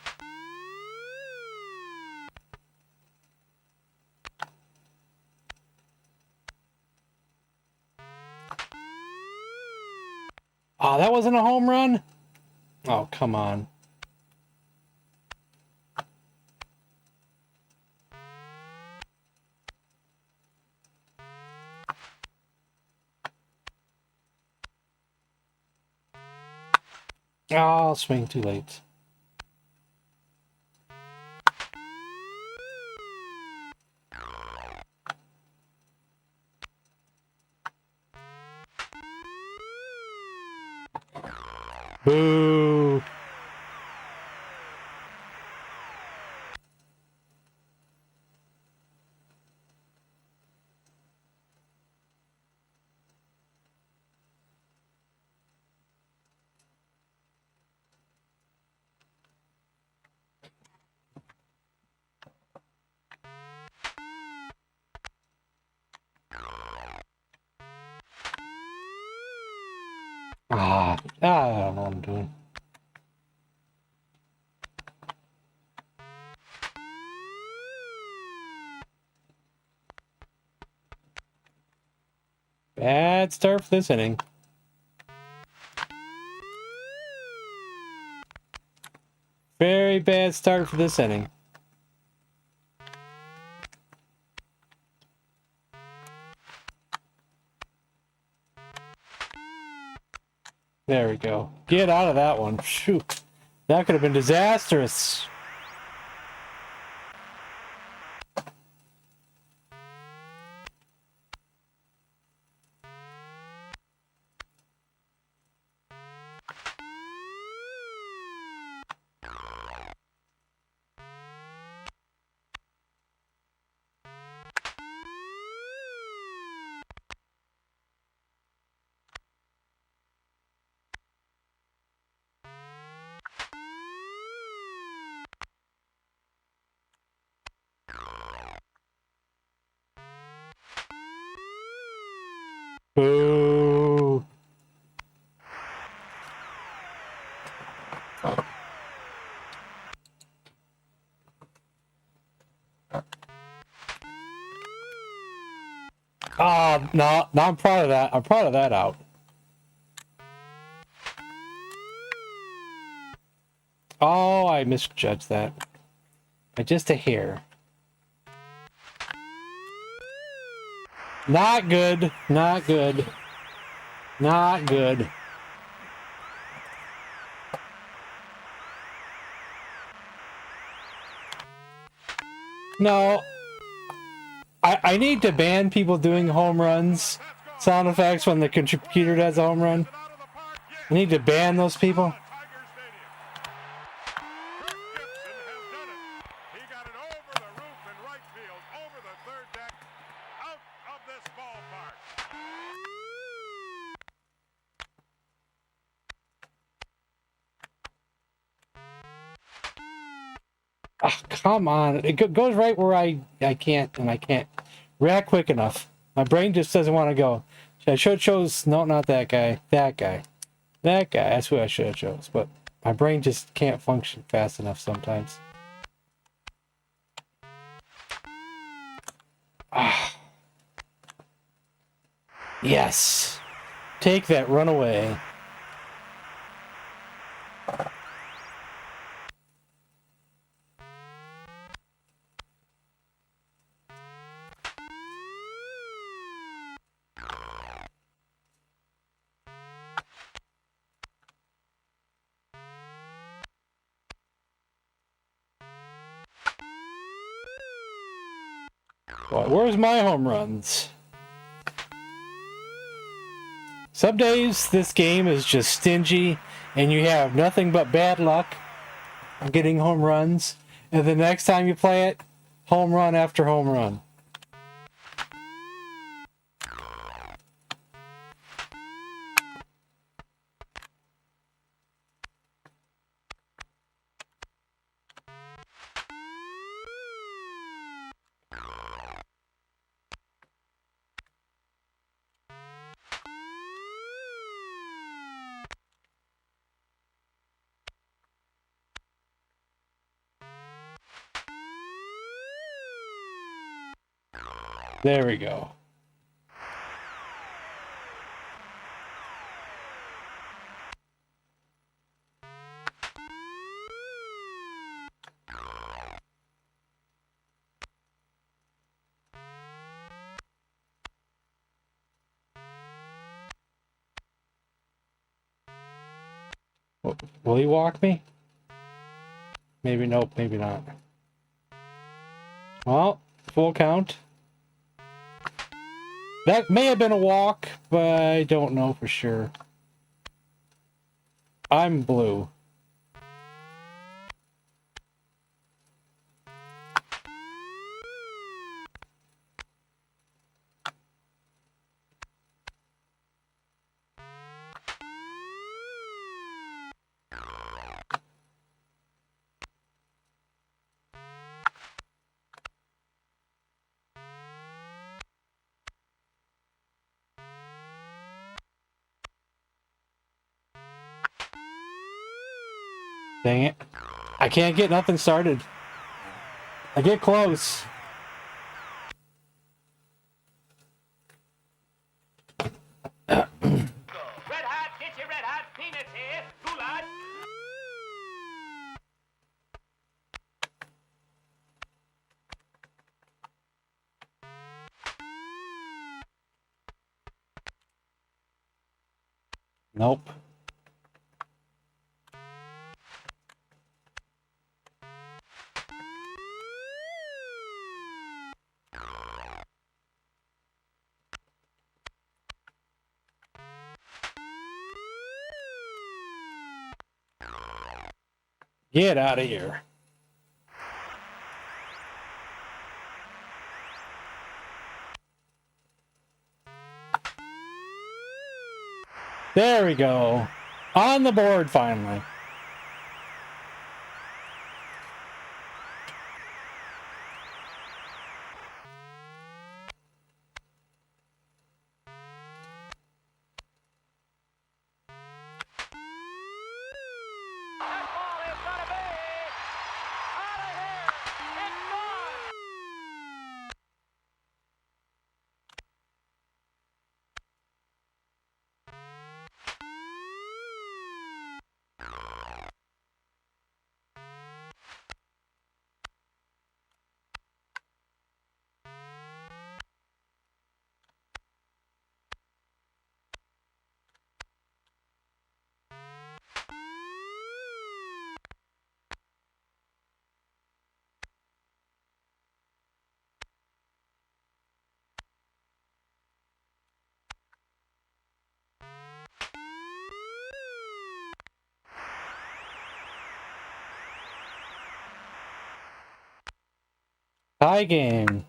Oh, that wasn't a home run? Oh, come on. Oh, I'll swing too late. Boo! I don't know what I'm doing. Bad start for this inning. Very bad start for this inning. There we go. Get out of that one. Shoot. That could have been disastrous. Boo. Oh, no, I'm proud of that. I'm proud of that out. Oh, I misjudged that. By just a hair. Not good. Not good. Not good. No. I need to ban people doing home runs sound effects when the computer does a home run. I need to ban those people. He got it over the roof in right field, over the third deck, out of this ballpark. Oh, come on. It goes right where I can't react quick enough. My brain just doesn't want to go. I should have chose, no, not that guy. That guy. That guy. That's who I should have chose. But my brain just can't function fast enough sometimes. Ah. Yes. Take that, run away. Well, where's my home runs? Some days this game is just stingy and you have nothing but bad luck getting home runs. And the next time you play it, home run after home run. There we go. Will he walk me? Maybe nope, maybe not. Well, full count. That may have been a walk, but I don't know for sure. I'm blue. Dang it. I can't get nothing started. I get close. Red hot, get your red hot peanuts here, goulash. Nope. Get out of here. There we go. On the board finally. Tie game.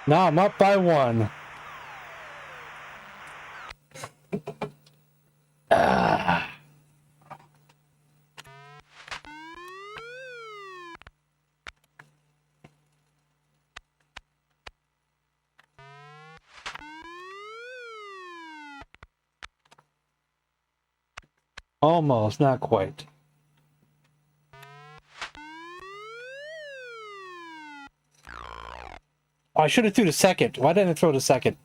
Now I'm up by 1. Almost, not quite. Oh, I should have threw the second. Why didn't I throw the second?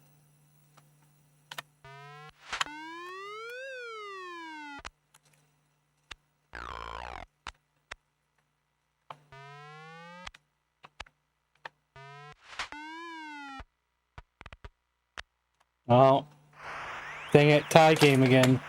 Oh, dang it, tie game again.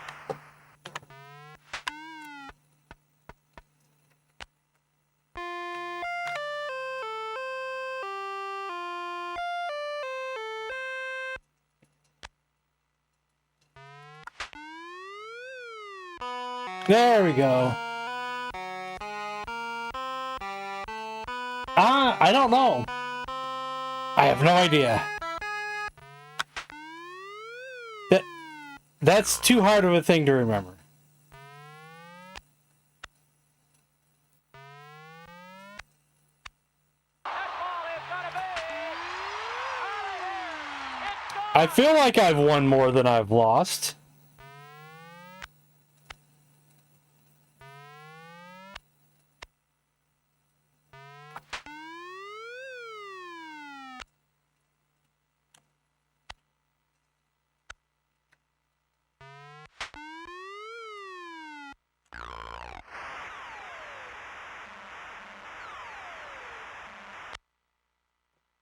There we go. I don't know. I have no idea. That's too hard of a thing to remember. I feel like I've won more than I've lost.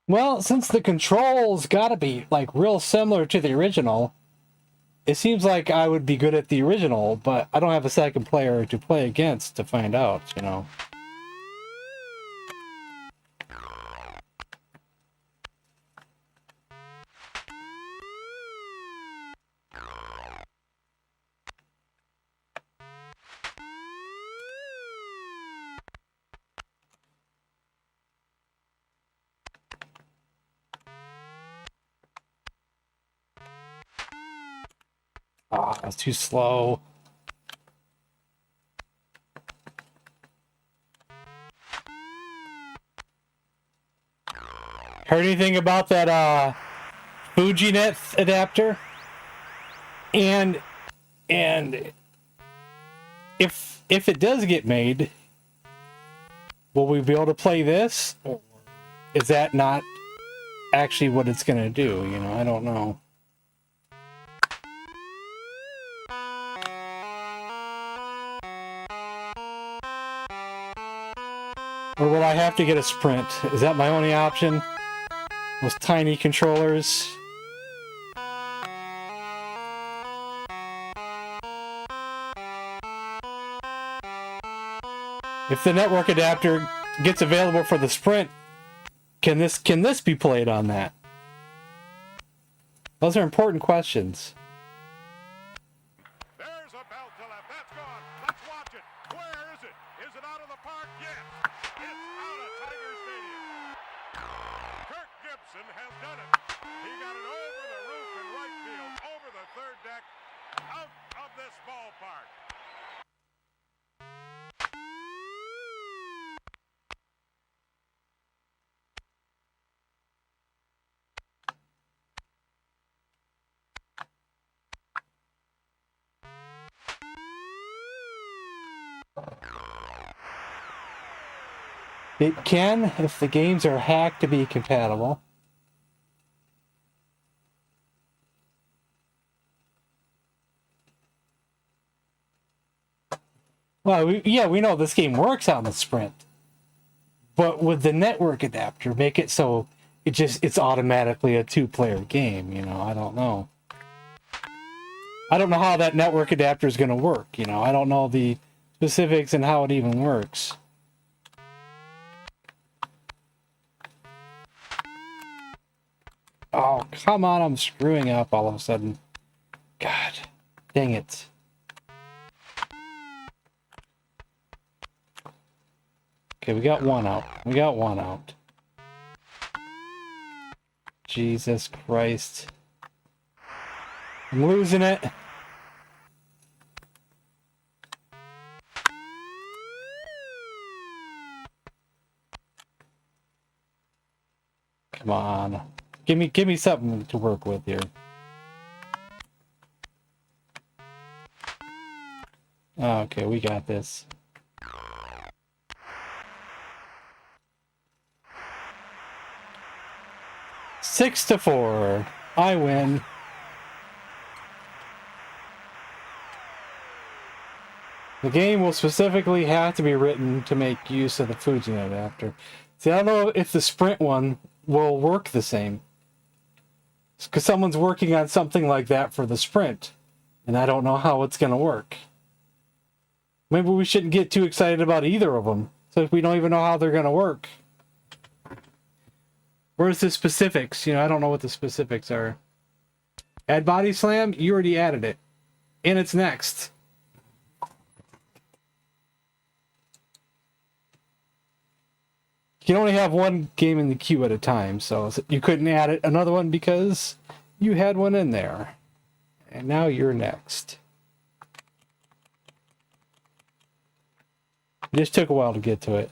Well, since the controls gotta be, like, real similar to the original, it seems like I would be good at the original, but I don't have a second player to play against to find out, you know. Ah, that's too slow. Heard anything about that FujiNet adapter? And if it does get made, will we be able to play this? Or is that not actually what it's gonna do? You know, I don't know. Or will I have to get a Sprint? Is that my only option? Those tiny controllers. If the network adapter gets available for the Sprint, can this be played on that? Those are important questions. There's a belt to left. That's gone. Let's watch it. Where is it? Is it out of the park? Yes. It's out of Tiger Stadium. Kirk Gibson has done it. He got it over the roof in right field, over the third deck, out of this ballpark. It can, if the games are hacked to be compatible. Well, we know this game works on the Sprint, But with the network adapter, make it so it's automatically a 2-player game, you know. I don't know. I don't know how that network adapter is going to work, you know. I don't know the specifics and how it even works. Oh, come on, I'm screwing up all of a sudden. God, dang it. Okay, we got one out. We got one out. Jesus Christ. I'm losing it. Come on. Give me something to work with here. Okay, we got this. Six to 4. I win. The game will specifically have to be written to make use of the Fuji adapter. See, I don't know if the Sprint one will work the same. Because someone's working on something like that for the Sprint. And I don't know how it's going to work. Maybe we shouldn't get too excited about either of them. So if we don't even know how they're going to work. Where's the specifics? You know, I don't know what the specifics are. Add body slam? You already added it. And it's next. You can only have one game in the queue at a time, so you couldn't add it another one because you had one in there. And now you're next. It just took a while to get to it.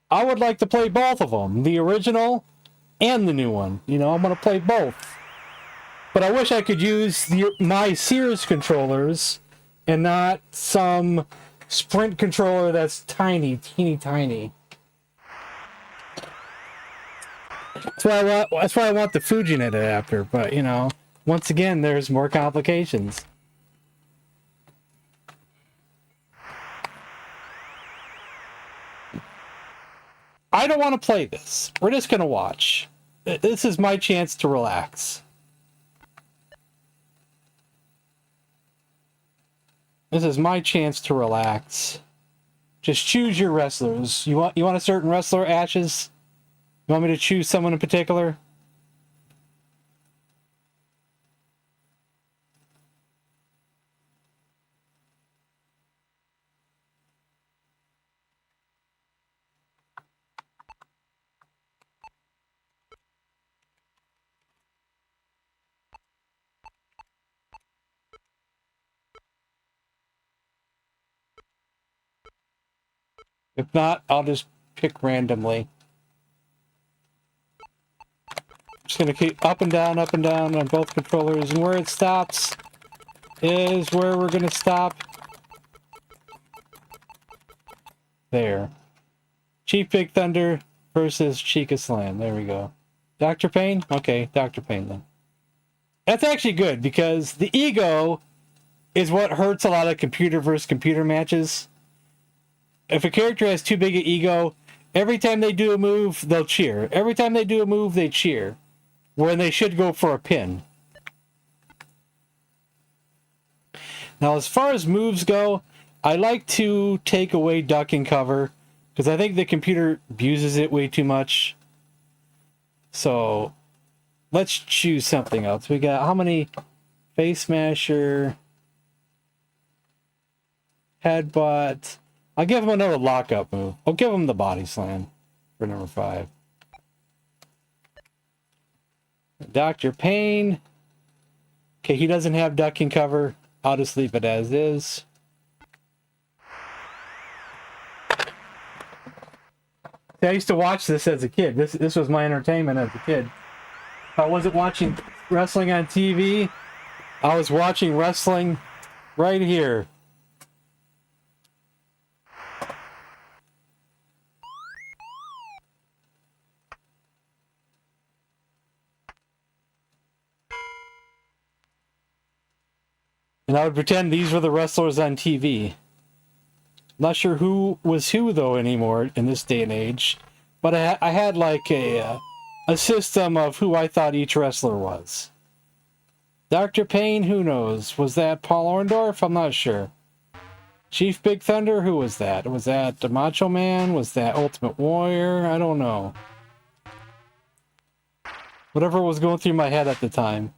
I would like to play both of them, the original and the new one. You know, I'm going to play both. But I wish I could use my Sears controllers and not some Sprint controller that's tiny, teeny tiny. That's why I want the FujiNet adapter, but you know, once again, there's more complications. I don't want to play this. We're just going to watch. This is my chance to relax. This is my chance to relax. Just choose your wrestlers. You want a certain wrestler, Ashes? You want me to choose someone in particular? If not, I'll just pick randomly. Just gonna keep up and down on both controllers, and where it stops is where we're gonna stop. There. Chief Big Thunder versus Chica Slam. There we go. Dr. Payne? Okay, Dr. Payne then. That's actually good, because the ego is what hurts a lot of computer versus computer matches. If a character has too big an ego, every time they do a move, they'll cheer. Every time they do a move, they cheer. When they should go for a pin. Now, as far as moves go, I like to take away duck and cover, because I think the computer abuses it way too much. So, let's choose something else. We got how many? Face Smasher, Headbutt. I'll give him another lockup move. I'll give him the Body Slam for number 5. Dr. Payne. Okay, he doesn't have duck and cover. I'll just leave it as is. See, I used to watch this as a kid. This was my entertainment as a kid. If I wasn't watching wrestling on TV, I was watching wrestling right here. And I would pretend these were the wrestlers on TV. Not sure who was who, though, anymore in this day and age. But I had like a system of who I thought each wrestler was. Dr. Payne, who knows? Was that Paul Orndorff? I'm not sure. Chief Big Thunder, who was that? Was that the Macho Man? Was that Ultimate Warrior? I don't know. Whatever was going through my head at the time.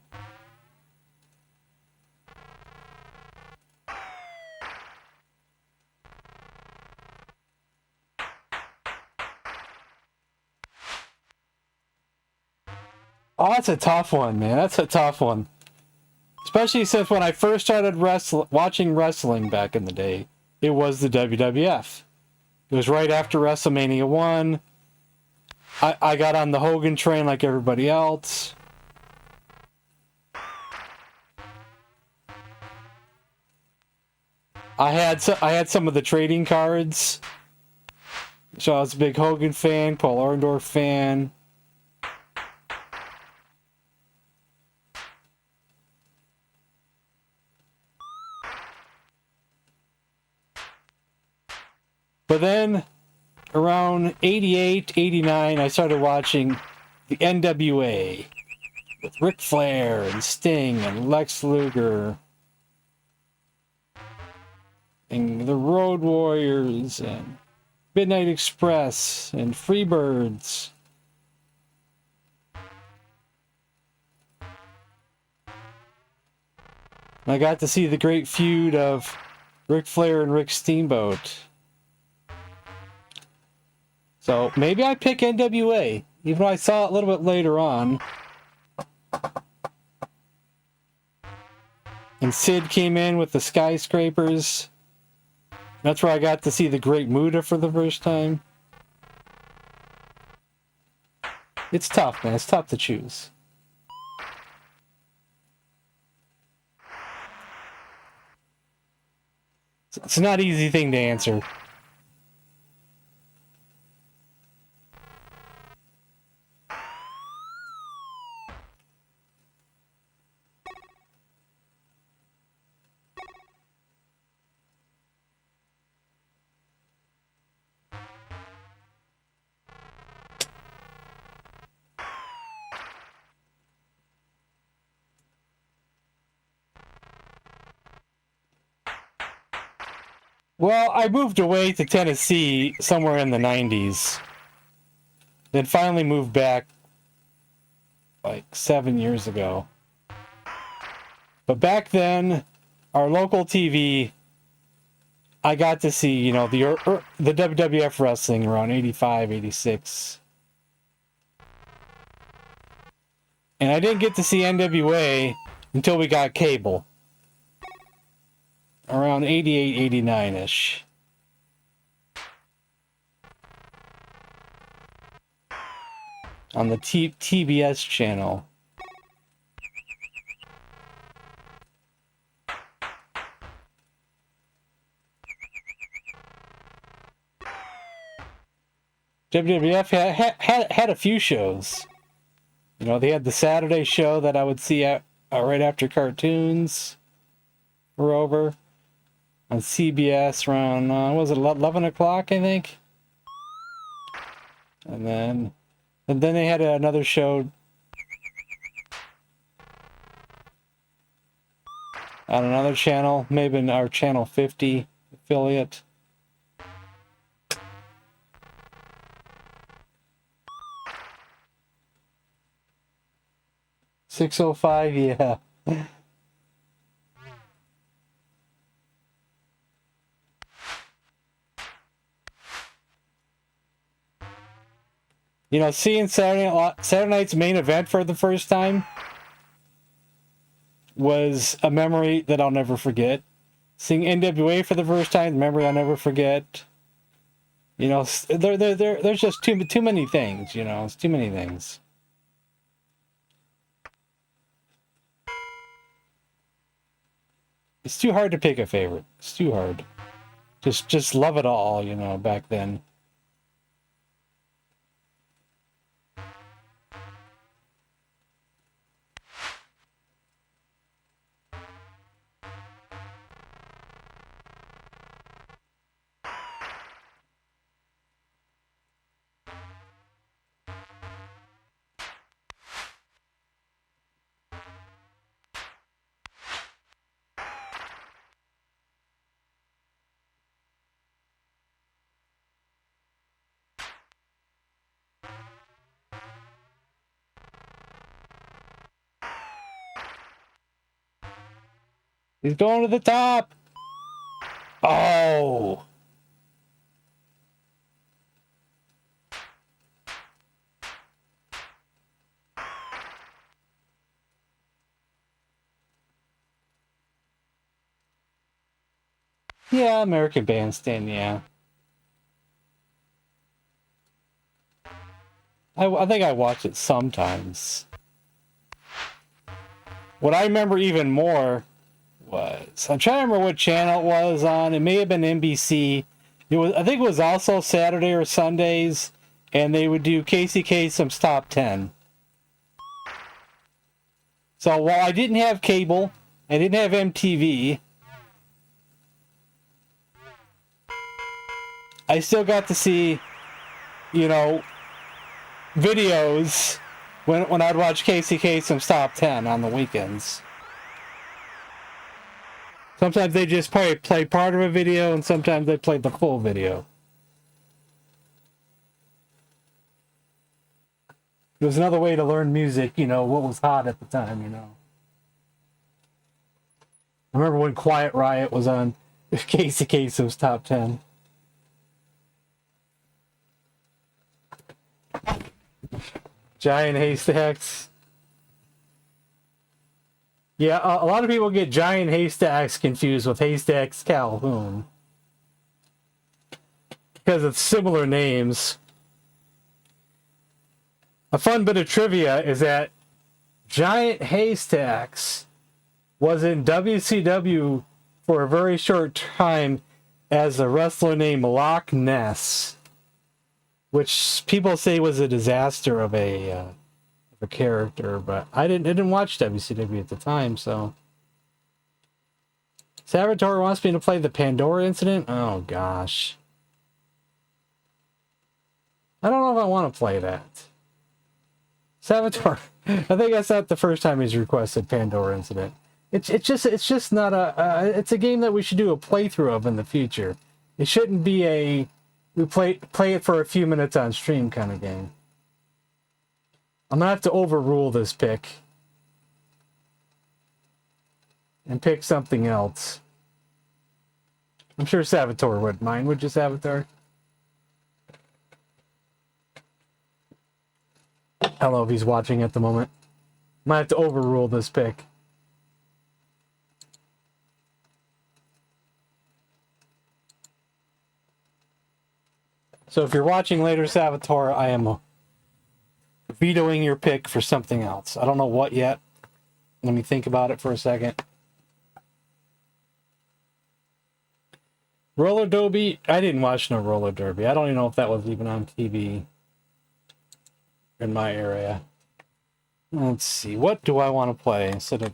Oh, that's a tough one, man. That's a tough one. Especially since when I first started watching wrestling back in the day, it was the WWF. It was right after WrestleMania 1. I got on the Hogan train like everybody else. I had some of the trading cards. So I was a big Hogan fan, Paul Orndorff fan. But then, around 88, 89, I started watching the NWA with Ric Flair and Sting and Lex Luger and the Road Warriors and Midnight Express and Freebirds. And I got to see the great feud of Ric Flair and Rick Steamboat. So maybe I pick NWA, even though I saw it a little bit later on. And Sid came in with the skyscrapers. That's where I got to see the Great Muta for the first time. It's tough, man. It's tough to choose. It's not an easy thing to answer. Well, I moved away to Tennessee somewhere in the 90s. Then finally moved back like 7 years ago. But back then, our local TV, I got to see, you know, the WWF wrestling around 85, 86. And I didn't get to see NWA until we got cable. Around 88, 89-ish. On the TBS channel. WWF had a few shows. You know, they had the Saturday show that I would see right after cartoons were over. On CBS around, was it 11 o'clock, I think? And then they had another show on another channel, maybe in our Channel 50 affiliate. .605, yeah. You know, seeing Saturday night's main event for the first time was a memory that I'll never forget. Seeing NWA for the first time, a memory I'll never forget. You know, there's just too many things. You know, it's too many things. It's too hard to pick a favorite. It's too hard. Just love it all. You know, back then. He's going to the top. Oh. Yeah, American Bandstand, yeah. I think I watch it sometimes. What I remember even more was, I'm trying to remember what channel it was on. It may have been NBC. I think it was also Saturday or Sundays, and they would do Casey Kasem's Top 10. So while I didn't have cable, I didn't have MTV, I still got to see, videos when I'd watch Casey Kasem's Top 10 on the weekends. Sometimes they just probably play part of a video, and sometimes they played the full video. It was another way to learn music, what was hot at the time, I remember when Quiet Riot was on Casey Kasem's Top 10. Giant Haystacks. Yeah, a lot of people get Giant Haystacks confused with Haystacks Calhoun, because of similar names. A fun bit of trivia is that Giant Haystacks was in WCW for a very short time as a wrestler named Loch Ness, which people say was a disaster of a character, but I didn't watch WCW at the time, so. Salvatore wants me to play the Pandora incident? Oh gosh. I don't know if I want to play that. Salvatore, I think that's not the first time he's requested Pandora incident. It's just not it's a game that we should do a playthrough of in the future. It shouldn't be we play it for a few minutes on stream kind of game. I'm gonna have to overrule this pick and pick something else. I'm sure Salvatore wouldn't mind, would you, Salvatore? I don't know if he's watching at the moment. Might have to overrule this pick. So if you're watching later, Salvatore, I am vetoing your pick for something else. I don't know what yet. Let me think about it for a second. Roller Derby? I didn't watch no Roller Derby. I don't even know if that was even on TV in my area. Let's see. What do I want to play instead of...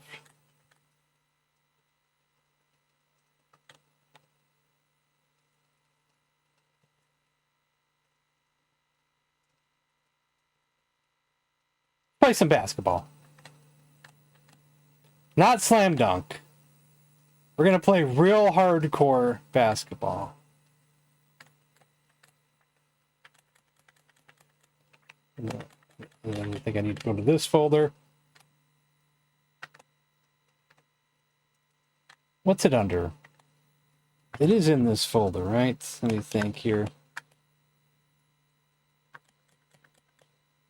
Play some basketball. Not slam dunk. We're going to play real hardcore basketball. I think I need to go to this folder. What's it under? It is in this folder, right? Let me think here.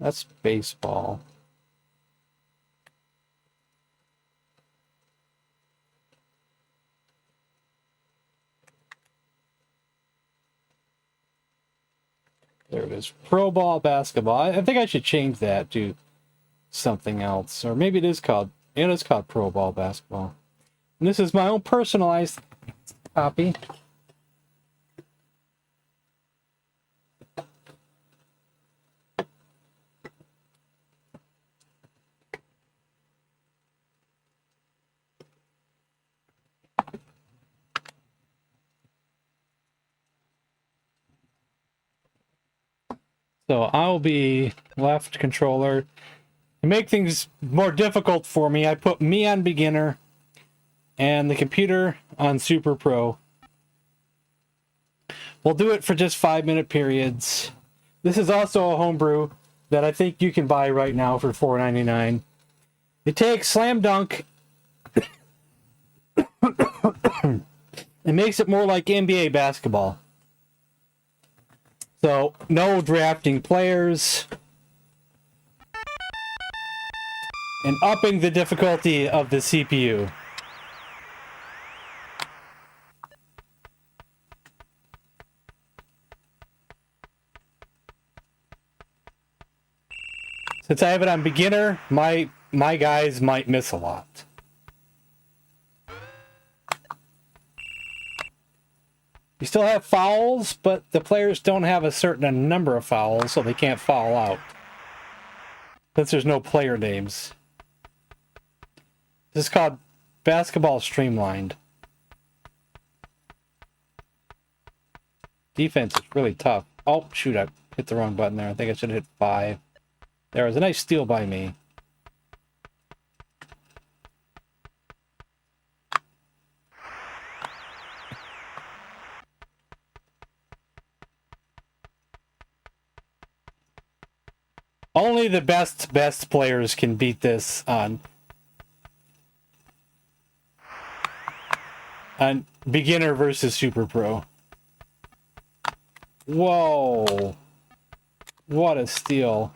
That's baseball. There it is. Pro ball basketball. I think I should change that to something else. Or maybe it is called pro ball basketball. And this is my own personalized copy. So I'll be left controller. To make things more difficult for me, I put me on beginner and the computer on super pro. We'll do it for just 5-minute periods. This is also a homebrew that I think you can buy right now for $4.99. It takes Slam Dunk It makes it more like NBA basketball. So, no drafting players. And upping the difficulty of the CPU. Since I have it on beginner, my guys might miss a lot. You still have fouls, but the players don't have a certain number of fouls, so they can't foul out. Since there's no player names. This is called Basketball Streamlined. Defense is really tough. Oh, shoot, I hit the wrong button there. I think I should have hit 5. There was a nice steal by me. Only the best players can beat this on beginner versus super pro. Whoa. What a steal.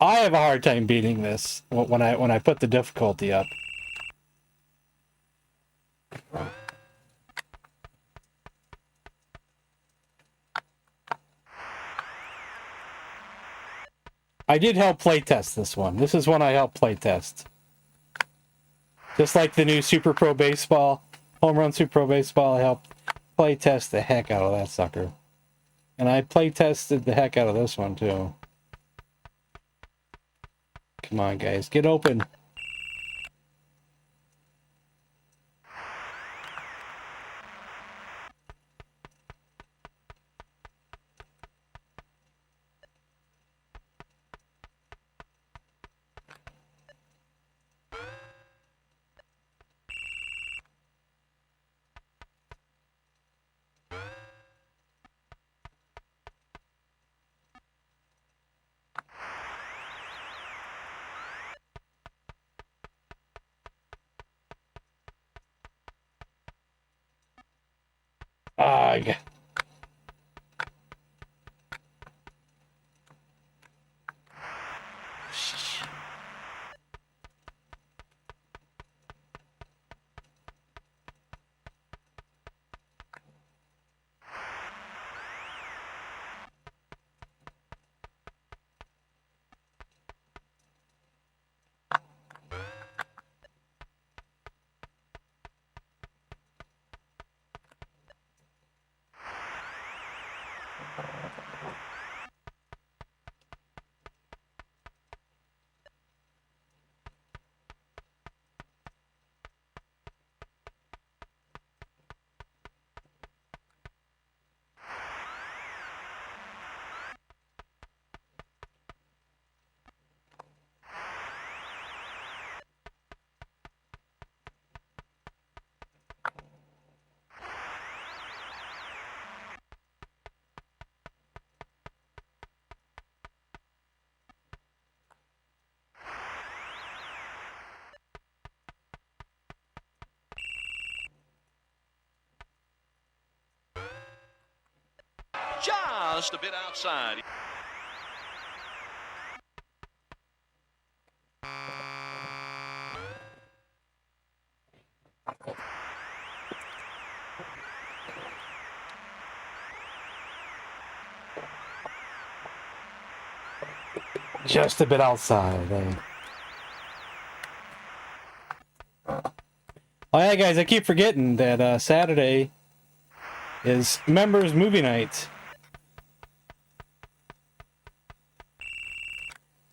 I have a hard time beating this when I put the difficulty up. I did help playtest this one. This is one I helped playtest. Just like the new Super Pro Baseball, Home Run Super Pro Baseball, I helped playtest the heck out of that sucker. And I playtested the heck out of this one too. Come on, guys, get open. Ugh. Just a bit outside. Just a bit outside. Oh yeah, guys, I keep forgetting that Saturday is members movie night.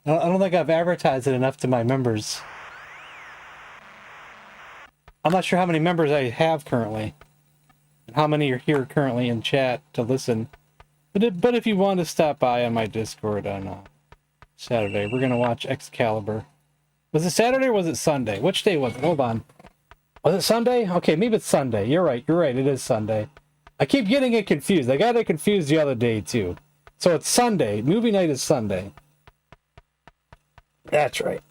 I don't think I've advertised it enough to my members. I'm not sure how many members I have currently, and how many are here currently in chat to listen. But if you want to stop by on my Discord on Saturday, we're gonna watch Excalibur. Was it Saturday or was it Sunday? Which day was it? Hold on. Was it Sunday? Okay, maybe it's Sunday. You're right. It is Sunday. I keep getting it confused. I got it confused the other day too. So it's Sunday. Movie night is Sunday. That's right.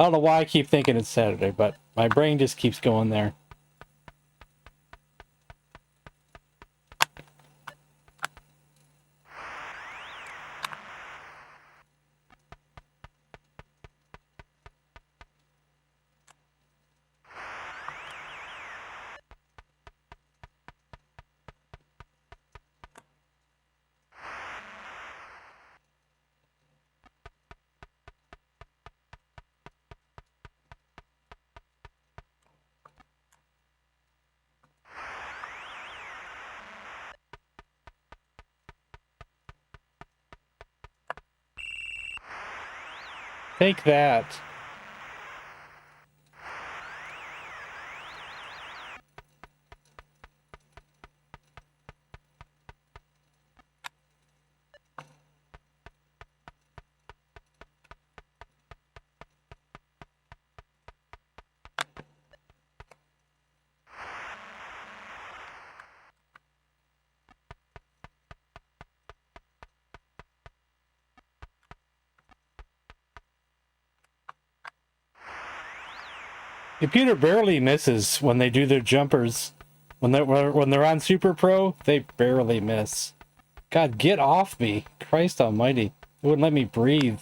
I don't know why I keep thinking it's Saturday, but my brain just keeps going there. Take that. Computer barely misses when they do their jumpers. When they're on Super Pro, they barely miss. God, get off me. Christ almighty. It wouldn't let me breathe.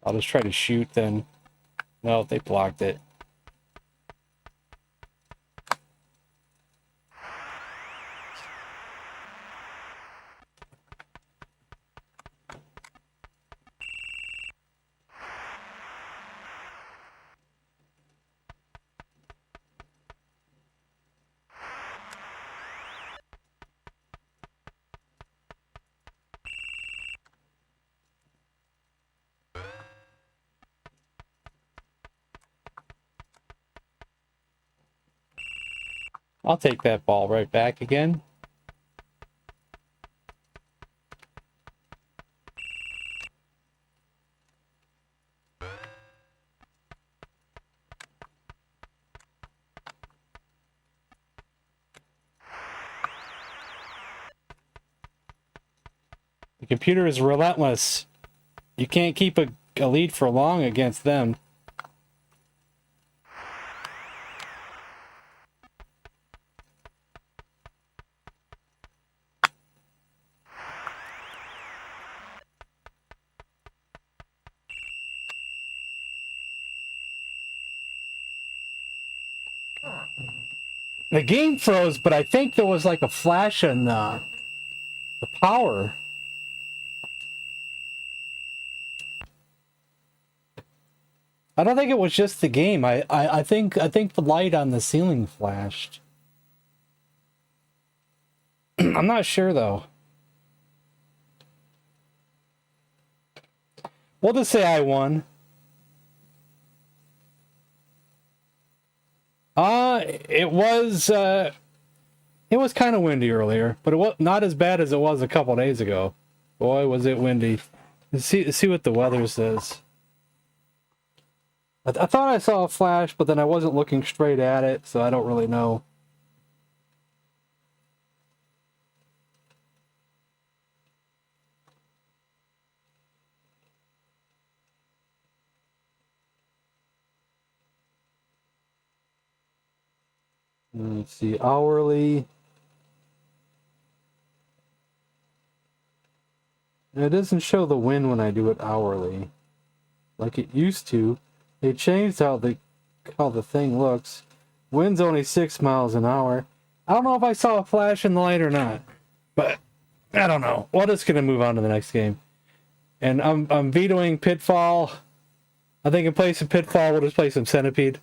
I'll just try to shoot then. No, they blocked it. I'll take that ball right back again. The computer is relentless. You can't keep a lead for long against them. The game froze, but I think there was like a flash in the power. I don't think it was just the game. I think the light on the ceiling flashed. I'm not sure though. We'll just say I won. It was kind of windy earlier, but it was not as bad as it was a couple days ago. Boy, was it windy. Let's see what the weather says. I thought I saw a flash, but then I wasn't looking straight at it, so I don't really know. Let's see, hourly. It doesn't show the win when I do it hourly, like it used to. They changed how the thing looks. Wind's only 6 miles an hour. I don't know if I saw a flash in the light or not, but I don't know. We're just gonna move on to the next game, and I'm vetoing Pitfall. I think in place of Pitfall, we'll just play some Centipede.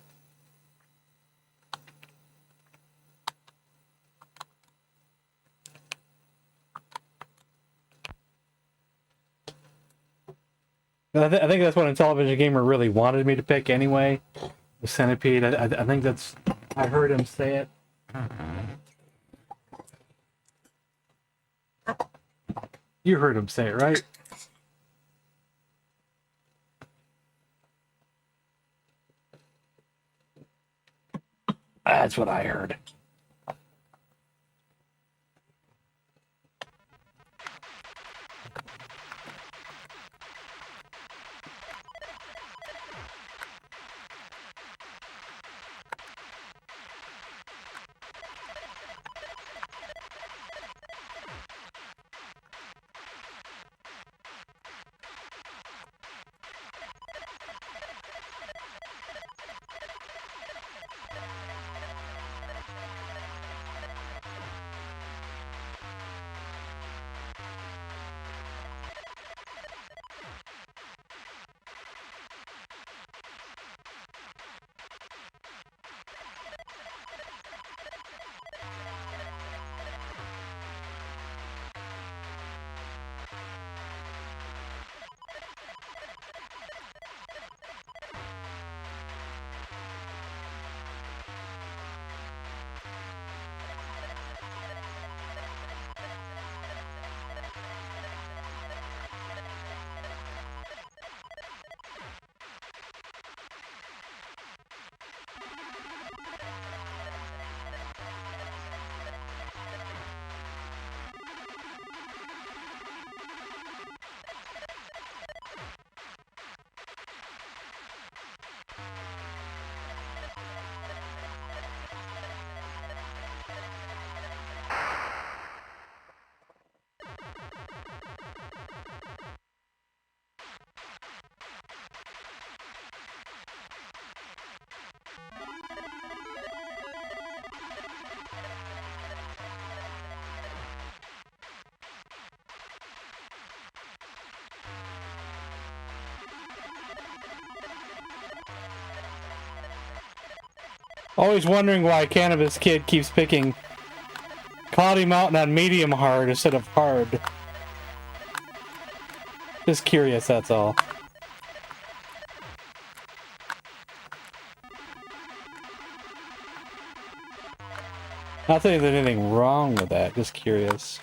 I think that's what Intellivision Gamer really wanted me to pick anyway. The Centipede. I think that's... I heard him say it. You heard him say it, right? That's what I heard. Always wondering why Cannabis Kid keeps picking Cloudy Mountain on medium hard instead of hard. Just curious, that's all. Not saying there's anything wrong with that, just curious.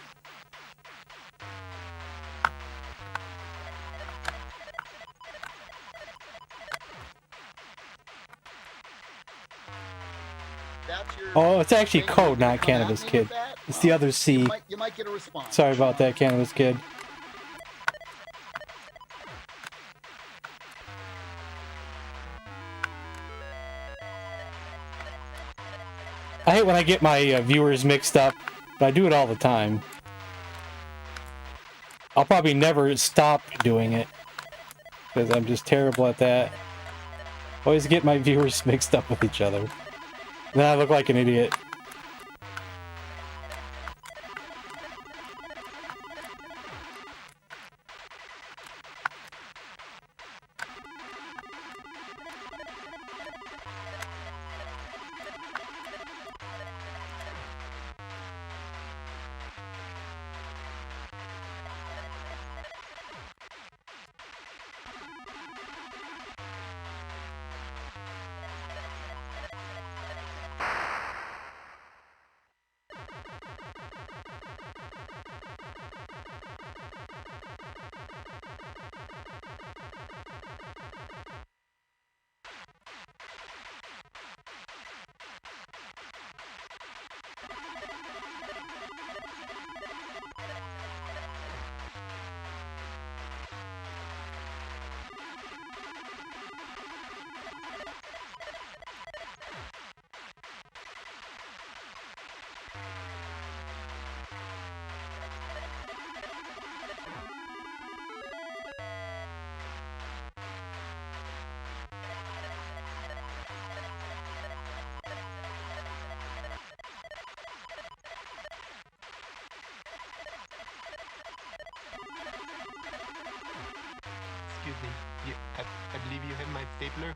Oh, it's actually Code, not Cannabis Kid. It's the other C. You might get a response. Sorry about that, Cannabis Kid. I hate when I get my viewers mixed up, but I do it all the time. I'll probably never stop doing it, because I'm just terrible at that. Always get my viewers mixed up with each other. Then I look like an idiot. Excuse me. I believe you have my stapler.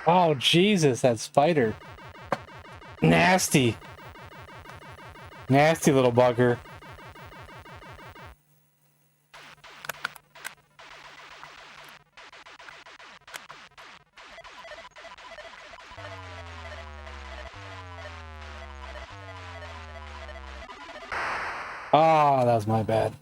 Oh, Jesus, that spider. Nasty. Nasty little bugger. Oh, that was my bad.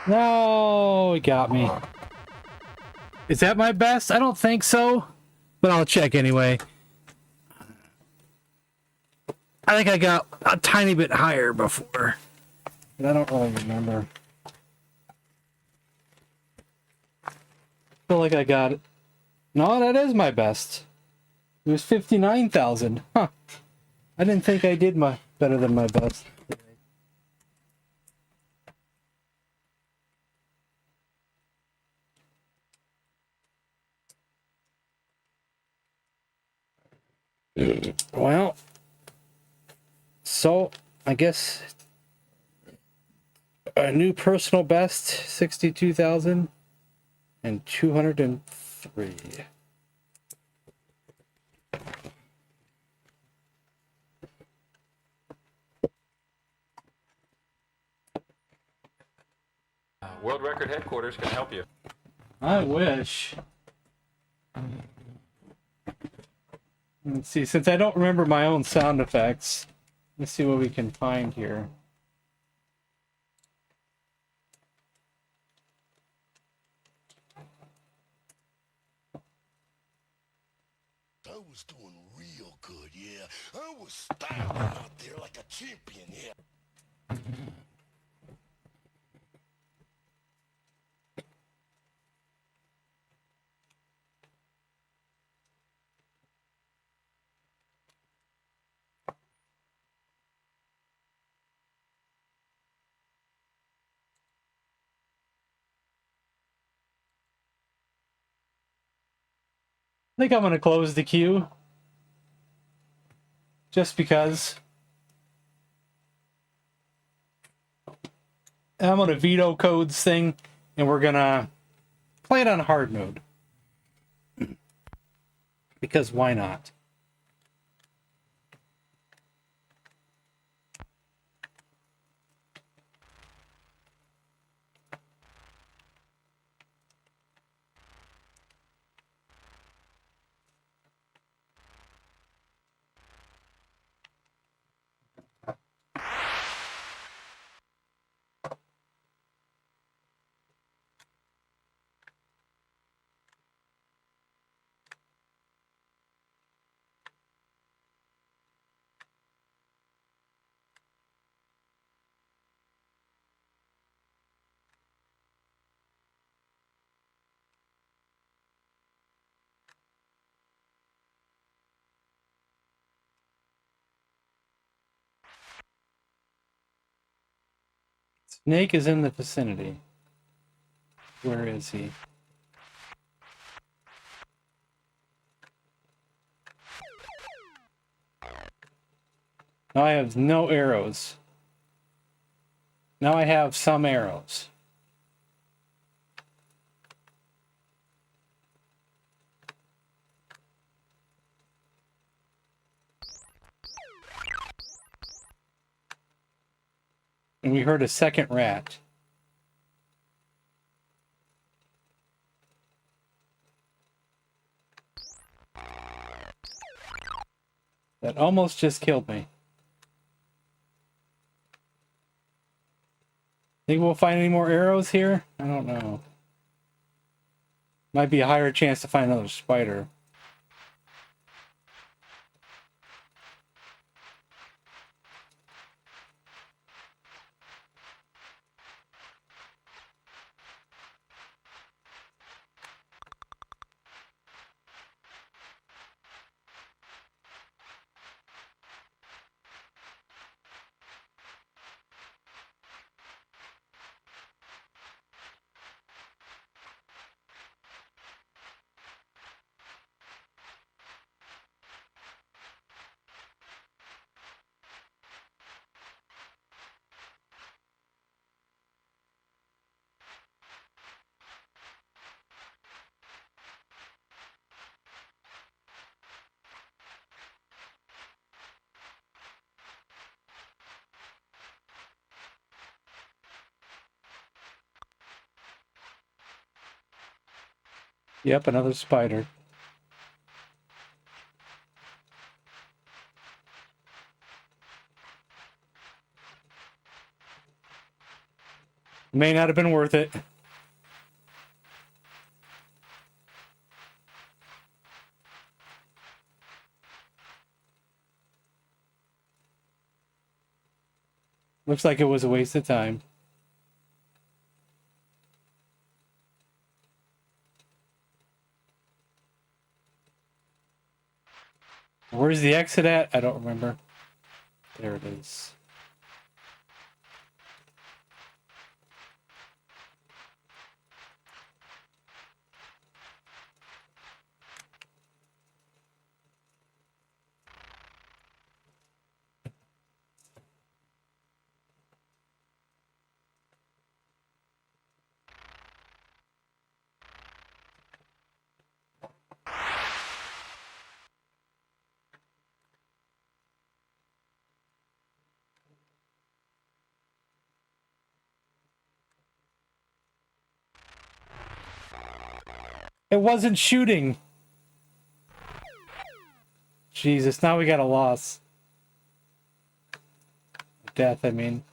No, it got me. Is that my best? I don't think so, but I'll check anyway. I think I got a tiny bit higher before, but I don't really remember. Feel like I got it. No, that is my best. It was 59,000. Huh. I didn't think I did my better than my best. Well, so I guess a new personal best, 62,203. World Record Headquarters can help you. I wish. Let's see, since I don't remember my own sound effects, let's see what we can find here. I was doing real good, yeah. I was styling out there like a champion, yeah. I think I'm going to close the queue. Just because. I'm on a veto codes thing, and we're going to play it on hard mode. Because why not? Snake is in the vicinity. Where is he? Now I have no arrows. Now I have some arrows. And we heard a second rat. That almost just killed me. Think we'll find any more arrows here? I don't know. Might be a higher chance to find another spider. Yep, another spider. May not have been worth it. Looks like it was a waste of time. Where's the exit at? I don't remember. There it is. It wasn't shooting. Jesus, now we got a loss. Death, I mean.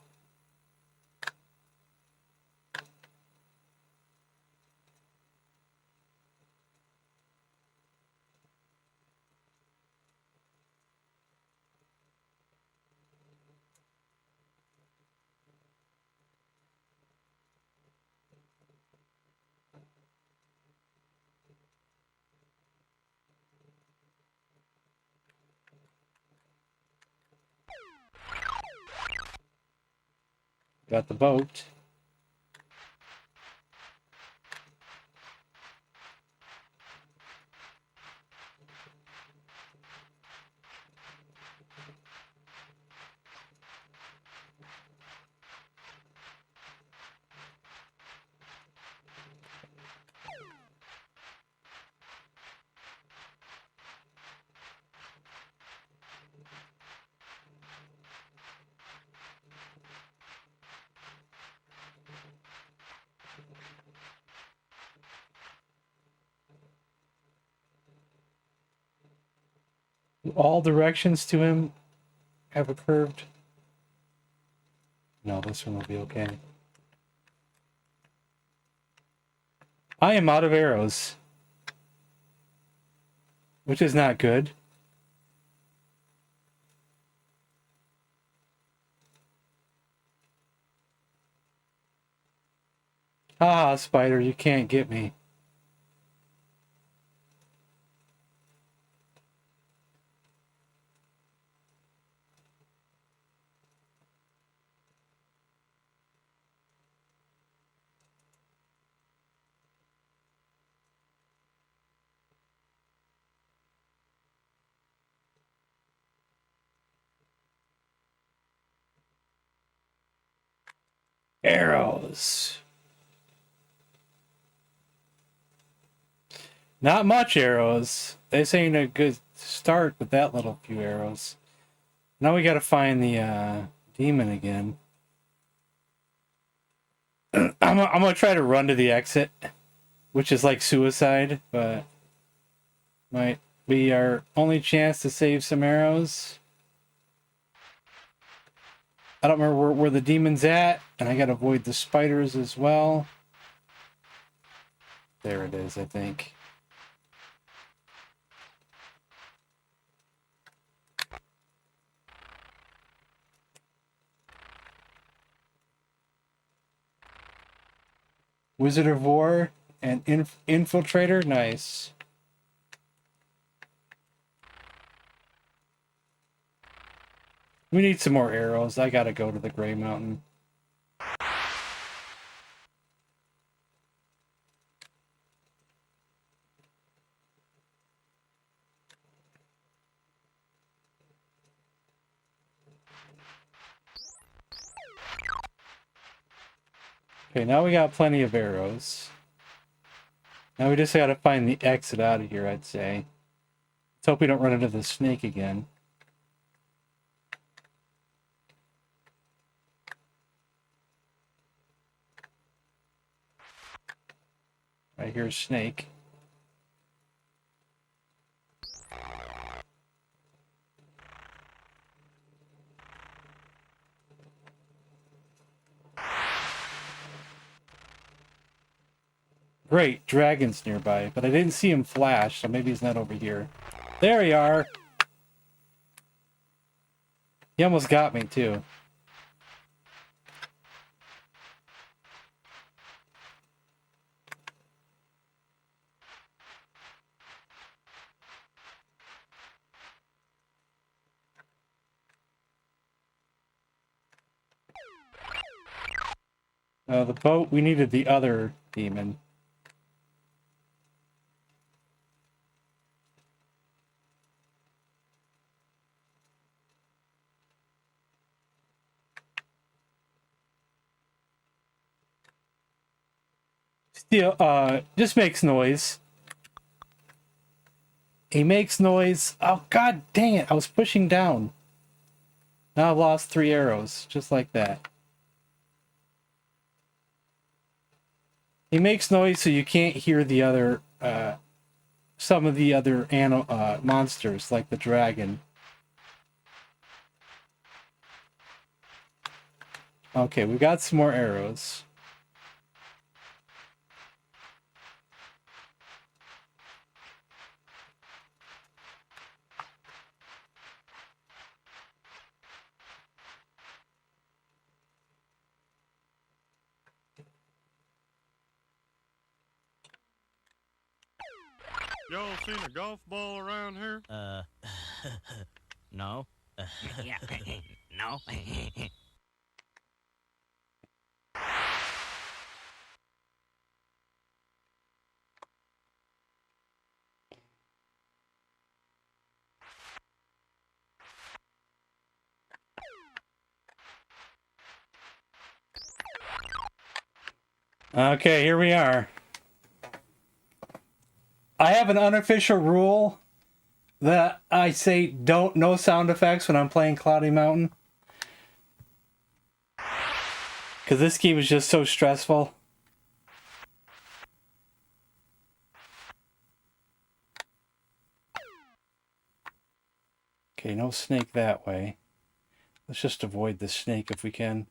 Got the boat. All directions to him have a curved. No, this one will be okay. I am out of arrows, which is not good. Ah, spider, you can't get me. Arrows. Not much arrows. This ain't a good start with that little few arrows. Now we gotta find the demon again. I'm gonna try to run to the exit, which is like suicide, but might be our only chance to save some arrows. I don't remember where the demon's at, and I gotta avoid the spiders as well. There it is, I think. Wizard of War and Infiltrator, nice. We need some more arrows. I gotta go to the Gray Mountain. Okay, now we got plenty of arrows. Now we just gotta find the exit out of here, I'd say. Let's hope we don't run into the snake again. Right here's snake. Great, dragon's nearby, but I didn't see him flash, so maybe he's not over here. There you are! He almost got me, too. The boat, we needed the other demon. Still, just makes noise. He makes noise. Oh, god dang it. I was pushing down. Now I've lost 3 arrows, just like that. He makes noise so you can't hear the other, some of the other monsters, like the dragon. Okay, we got some more arrows. Y'all seen a golf ball around here? No. Yeah, no. Okay, here we are. I have an unofficial rule that I say no sound effects when I'm playing Cloudy Mountain. Because this game is just so stressful. Okay, no snake that way. Let's just avoid the snake if we can.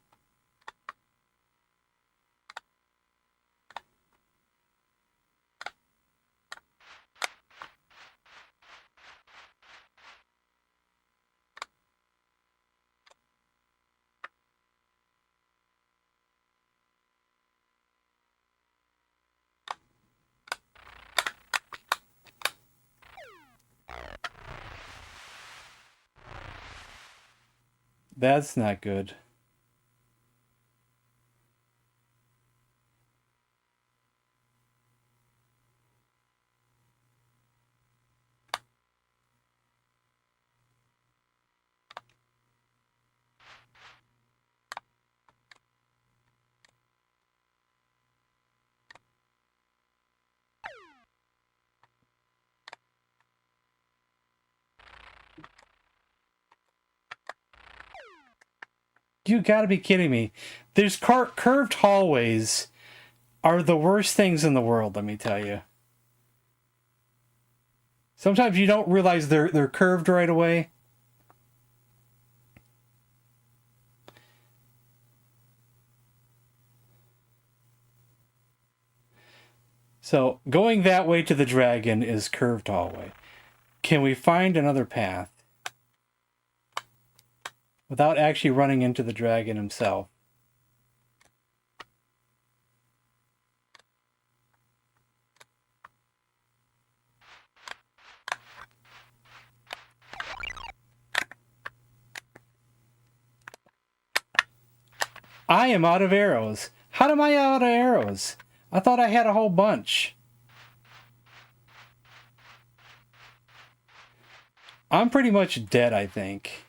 That's not good. You gotta be kidding me. There's curved hallways are the worst things in the world, let me tell you. Sometimes you don't realize they're curved right away. So, going that way to the dragon is curved hallway. Can we find another path? Without actually running into the dragon himself. I am out of arrows. How am I out of arrows? I thought I had a whole bunch. I'm pretty much dead, I think.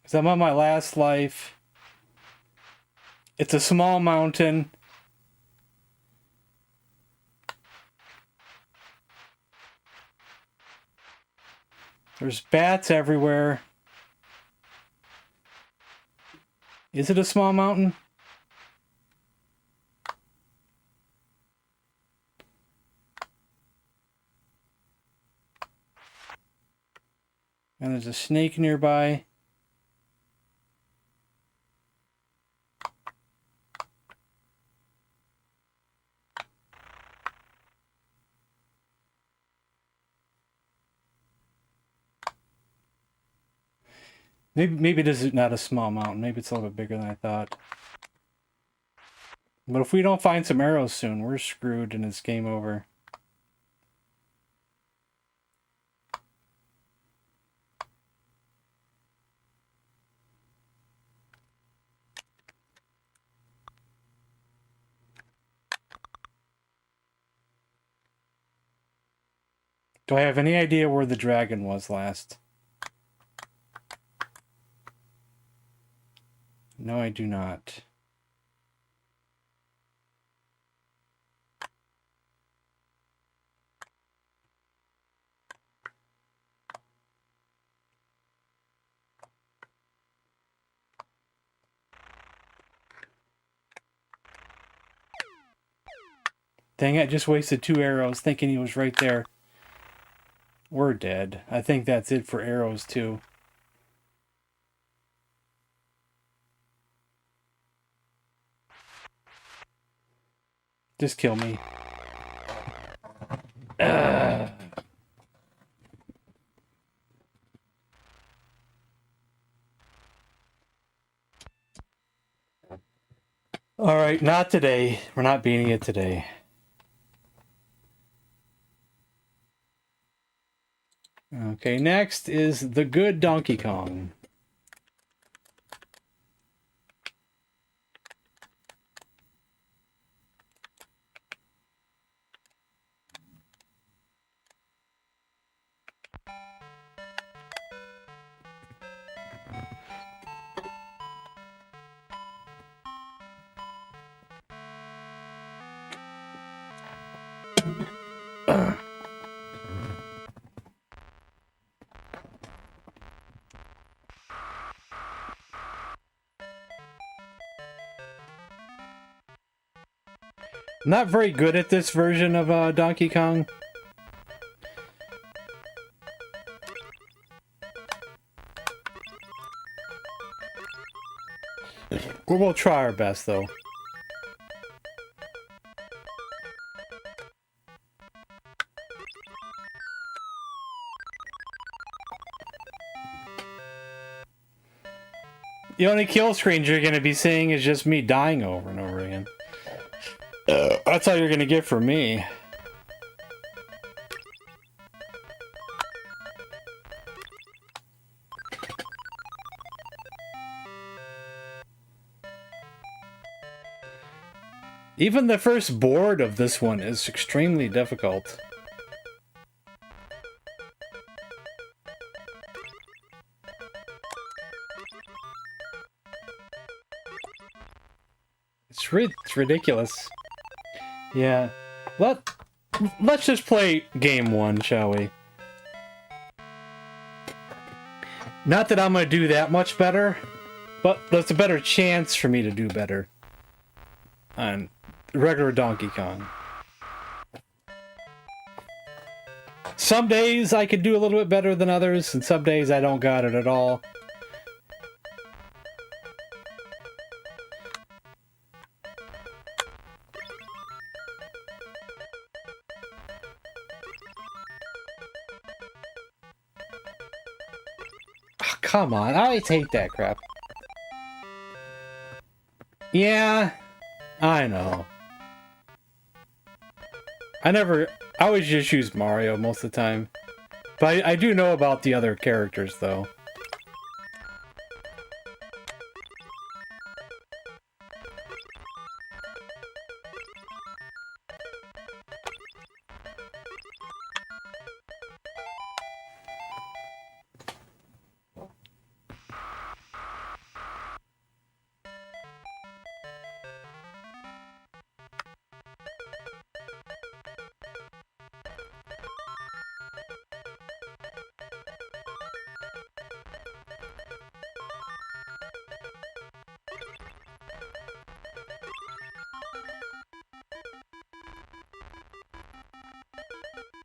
Because I'm on my last life. It's a small mountain. There's bats everywhere. Is it a small mountain? And there's a snake nearby. Maybe this is not a small mountain. Maybe it's a little bit bigger than I thought. But if we don't find some arrows soon, we're screwed and it's game over. Do I have any idea where the dragon was last? No, I do not. Dang it, I just wasted 2 arrows thinking he was right there. We're dead. I think that's it for arrows too. Just kill me. Alright, not today. We're not beating it today. Okay, next is the good Donkey Kong. Not very good at this version of Donkey Kong. We'll try our best, though. The only kill screens you're going to be seeing is just me dying over and over again. That's all you're going to get from me. Even the first board of this one is extremely difficult. It's ridiculous. Yeah. Let's just play game 1, shall we? Not that I'm going to do that much better, but there's a better chance for me to do better on regular Donkey Kong. Some days I could do a little bit better than others, and some days I don't got it at all. Oh, come on, I always hate that crap. Yeah, I know. I always just use Mario most of the time. But I do know about the other characters, though.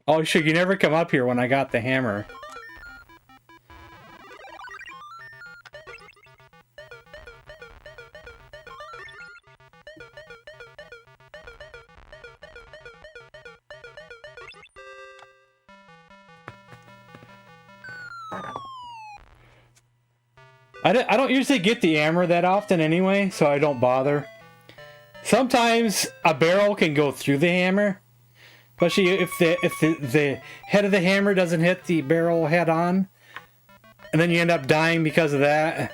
Oh shit, you never come up here when I got the hammer. I don't usually get the hammer that often anyway, so I don't bother. Sometimes a barrel can go through the hammer, especially if the head of the hammer doesn't hit the barrel head on, and then you end up dying because of that.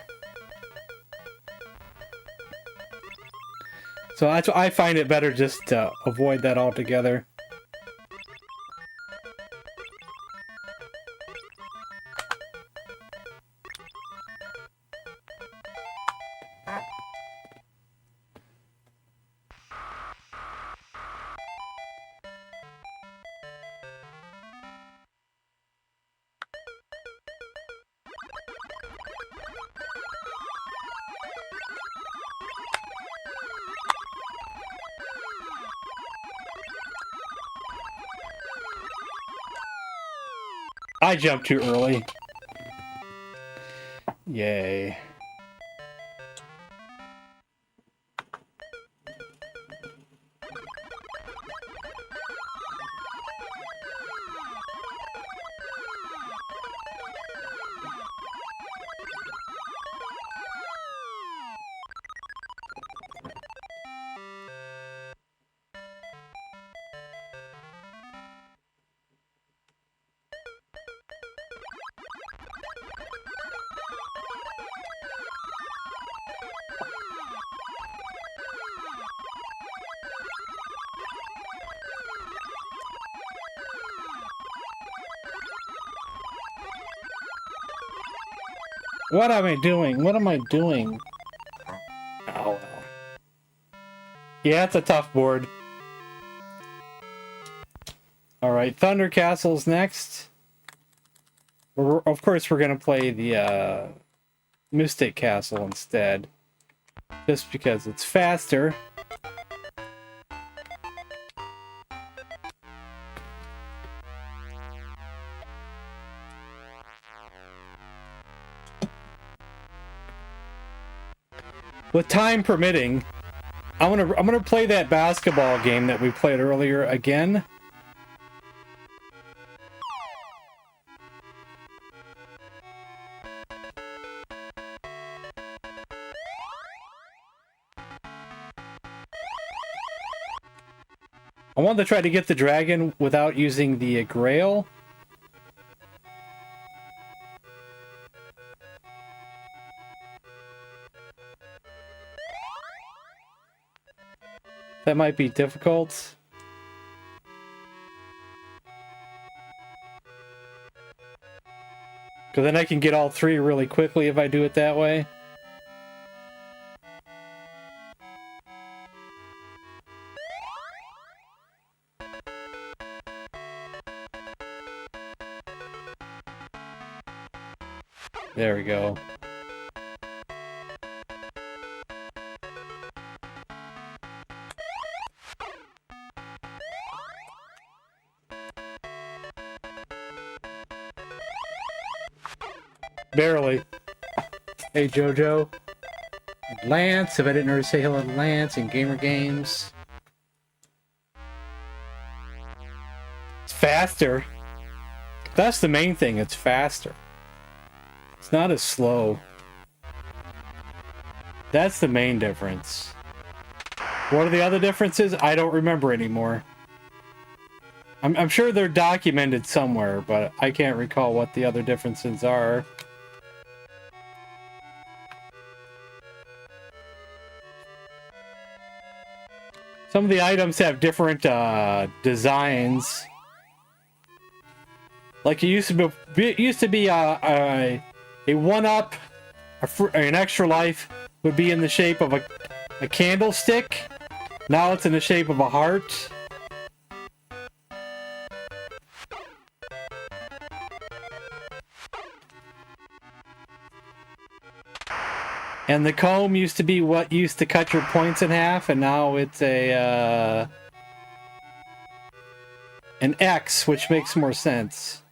So that's why I find it better just to avoid that altogether. I jumped too early. Yay. What am I doing? What am I doing? Oh, well. Yeah, it's a tough board. Alright, Thunder Castle's next. Of course, we're going to play the Mystic Castle instead. Just because it's faster. With time permitting, I'm gonna play that basketball game that we played earlier again. I wanted to try to get the dragon without using the Grail. That might be difficult. Because then I can get all three really quickly if I do it that way. There we go. Barely. Hey Jojo. Lance, if I didn't already say hello to Lance and Gamer Games. It's faster. That's the main thing, it's faster. It's not as slow. That's the main difference. What are the other differences? I don't remember anymore. I'm sure they're documented somewhere, but I can't recall what the other differences are. Some of the items have different designs. Like it used to be a 1-up, an extra life would be in the shape of a candlestick. Now it's in the shape of a heart. And the comb used to be what used to cut your points in half, and now it's an X, which makes more sense.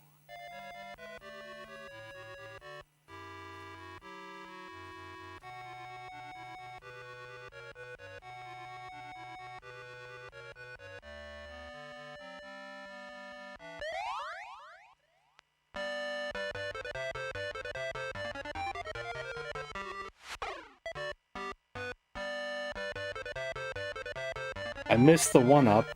I missed the 1-up.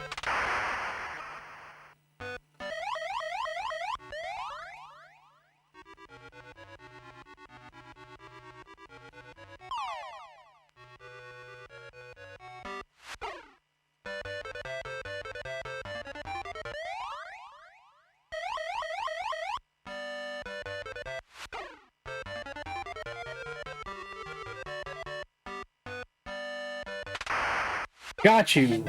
Got you!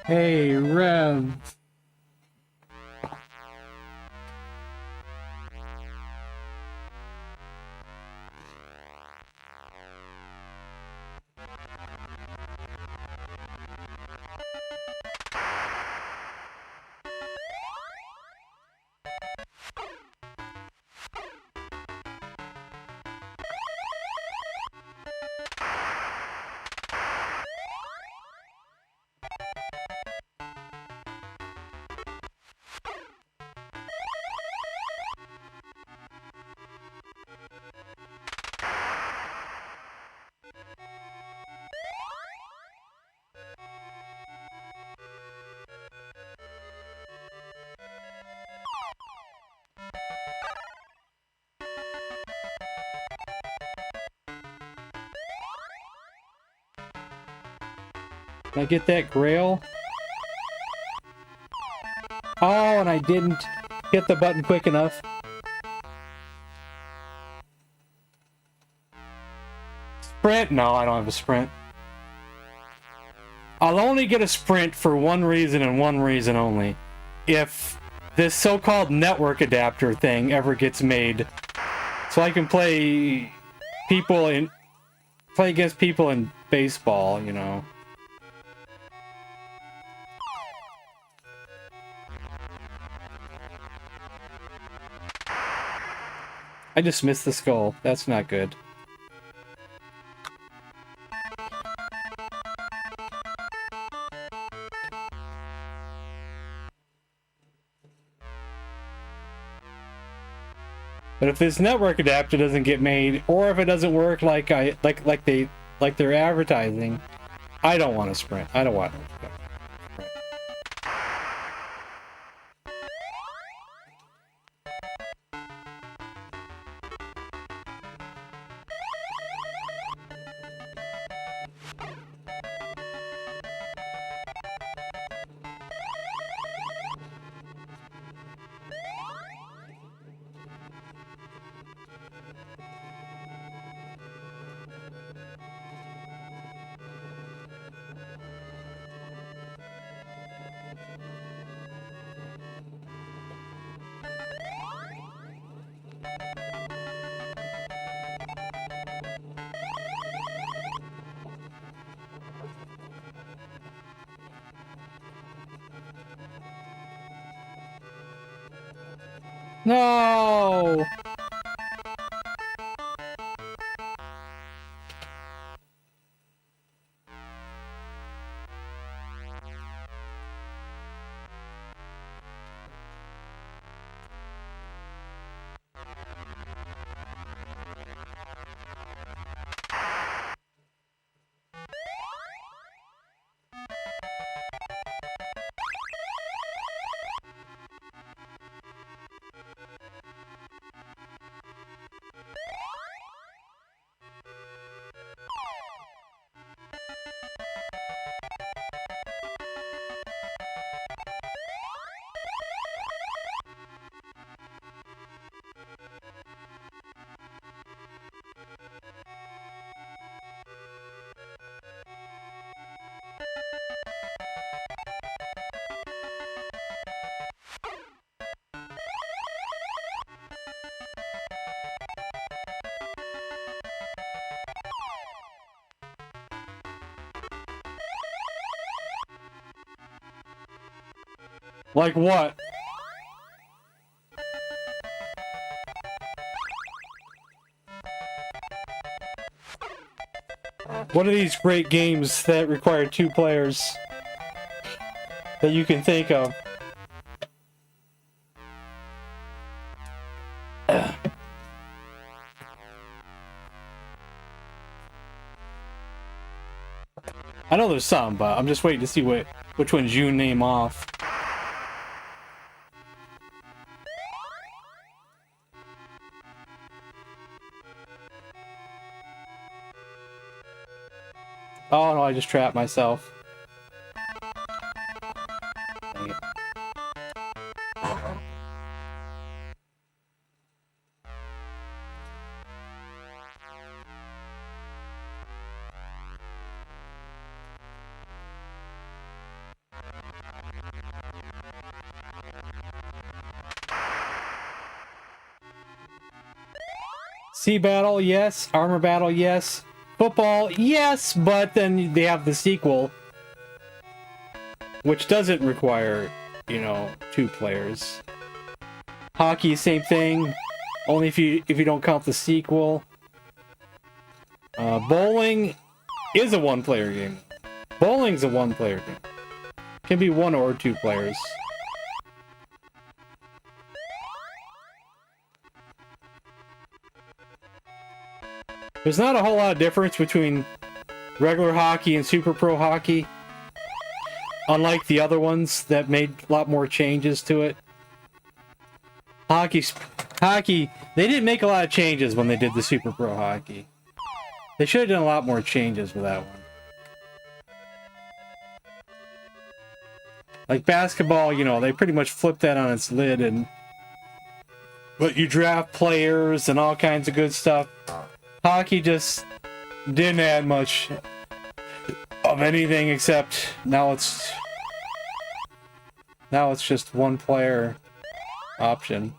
Hey, Rev! Can I get that grail? Oh, and I didn't hit the button quick enough. Sprint? No, I don't have a sprint. I'll only get a sprint for one reason and one reason only. If this so-called network adapter thing ever gets made, so I can play against people in baseball, you know. I just missed the skull. That's not good. But if this network adapter doesn't get made, or if it doesn't work like they're advertising, I don't want to sprint. I don't want to sprint. No! Like what? What are these great games that require 2 players that you can think of? there's some, but I'm just waiting to see which ones you name off. Oh no, I just trapped myself. Dang it. Sea battle, yes. Armor battle, yes. Football, yes, but then they have the sequel, which doesn't require, you know, 2 players. Hockey, same thing, only if you don't count the sequel. Bowling is a 1-player game. Bowling's a 1-player game. Can be 1 or 2 players. There's not a whole lot of difference between regular hockey and Super Pro hockey. Unlike the other ones that made a lot more changes to it. Hockey, they didn't make a lot of changes when they did the Super Pro hockey. They should have done a lot more changes with that one. Like basketball, you know, they pretty much flipped that on its lid and... But you draft players and all kinds of good stuff. Hockey just didn't add much of anything except now it's just 1-player option.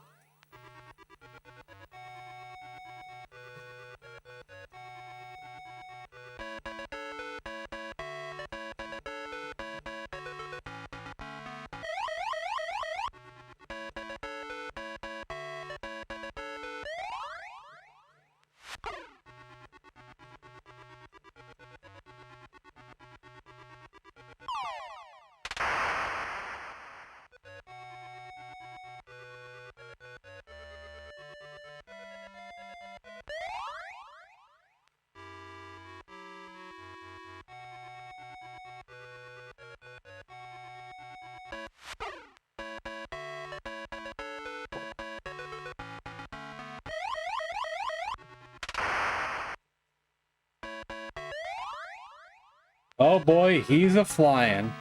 Oh boy, he's a flying.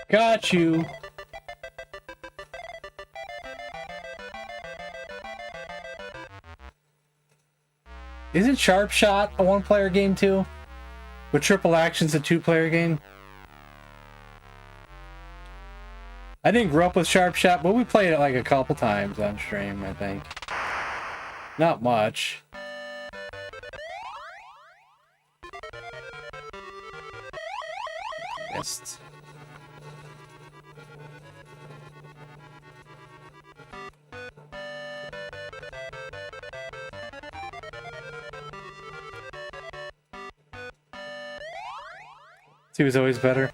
Got you. Isn't Sharp Shot a 1-player game too? With Triple Action's a 2-player game? I didn't grow up with Sharp Shot, but we played it like a couple times on stream, I think. Not much. Yes. Two is always better.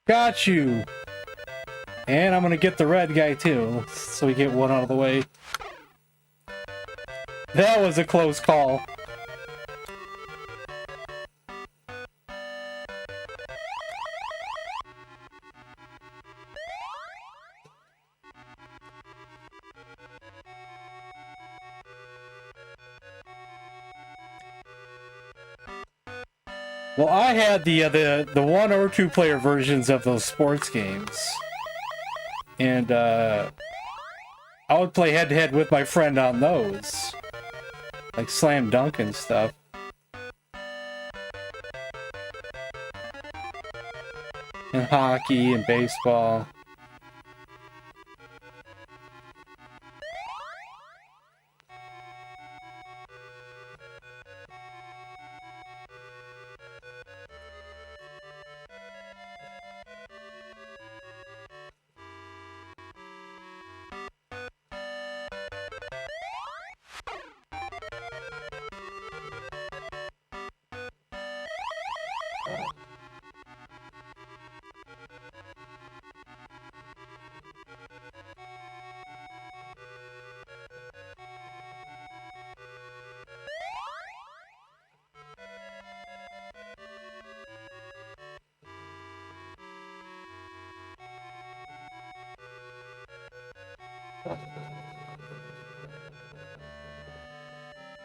Got you! And I'm gonna get the red guy too, so we get one out of the way. That was a close call. Well, I had the 1 or 2 player versions of those sports games, and I would play head to head with my friend on those, like Slam Dunk and stuff. And hockey and baseball.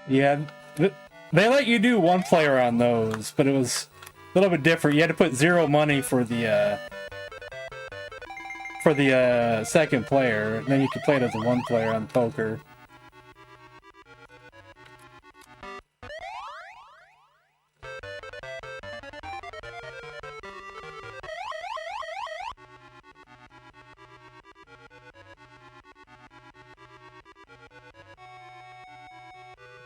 Yeah, they let you do one player on those, but it was a little bit different. You had to put 0 money for the second player, and then you could play it as a one player on poker.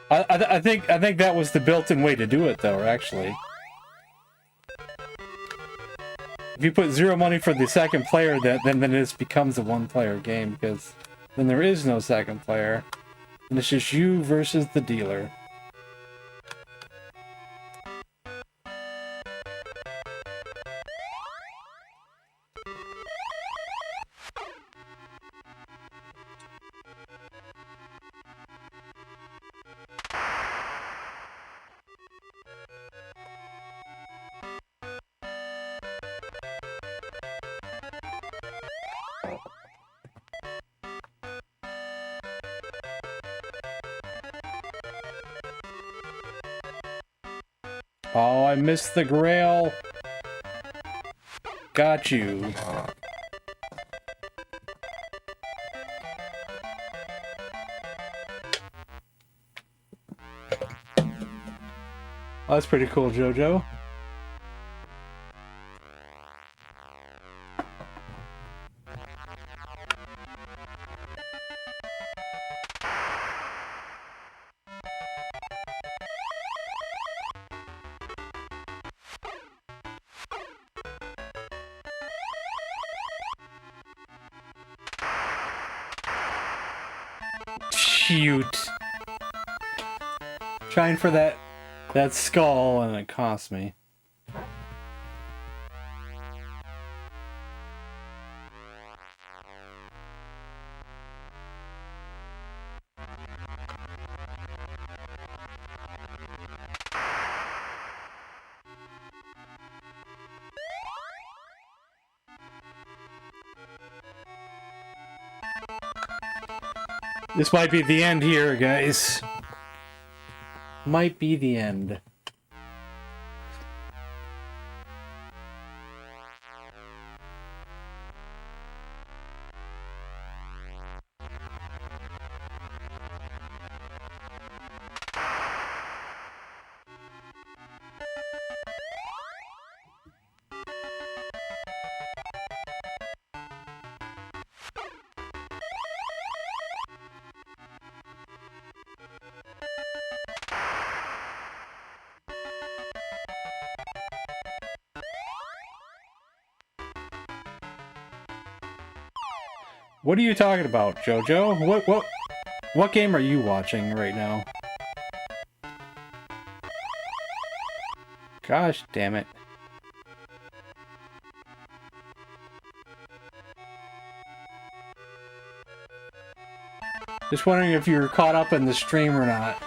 I think that was the built-in way to do it, though. Actually, if you put 0 money for the second player, then this becomes a one-player game, because then there is no second player, and it's just you versus the dealer. Oh, I missed the grail. Got you. Oh, that's pretty cool, JoJo. Shoot. Trying for that skull, and it cost me. This might be the end here, guys. Might be the end. What are you talking about, JoJo? What game are you watching right now? Gosh damn it. Just wondering if you're caught up in the stream or not.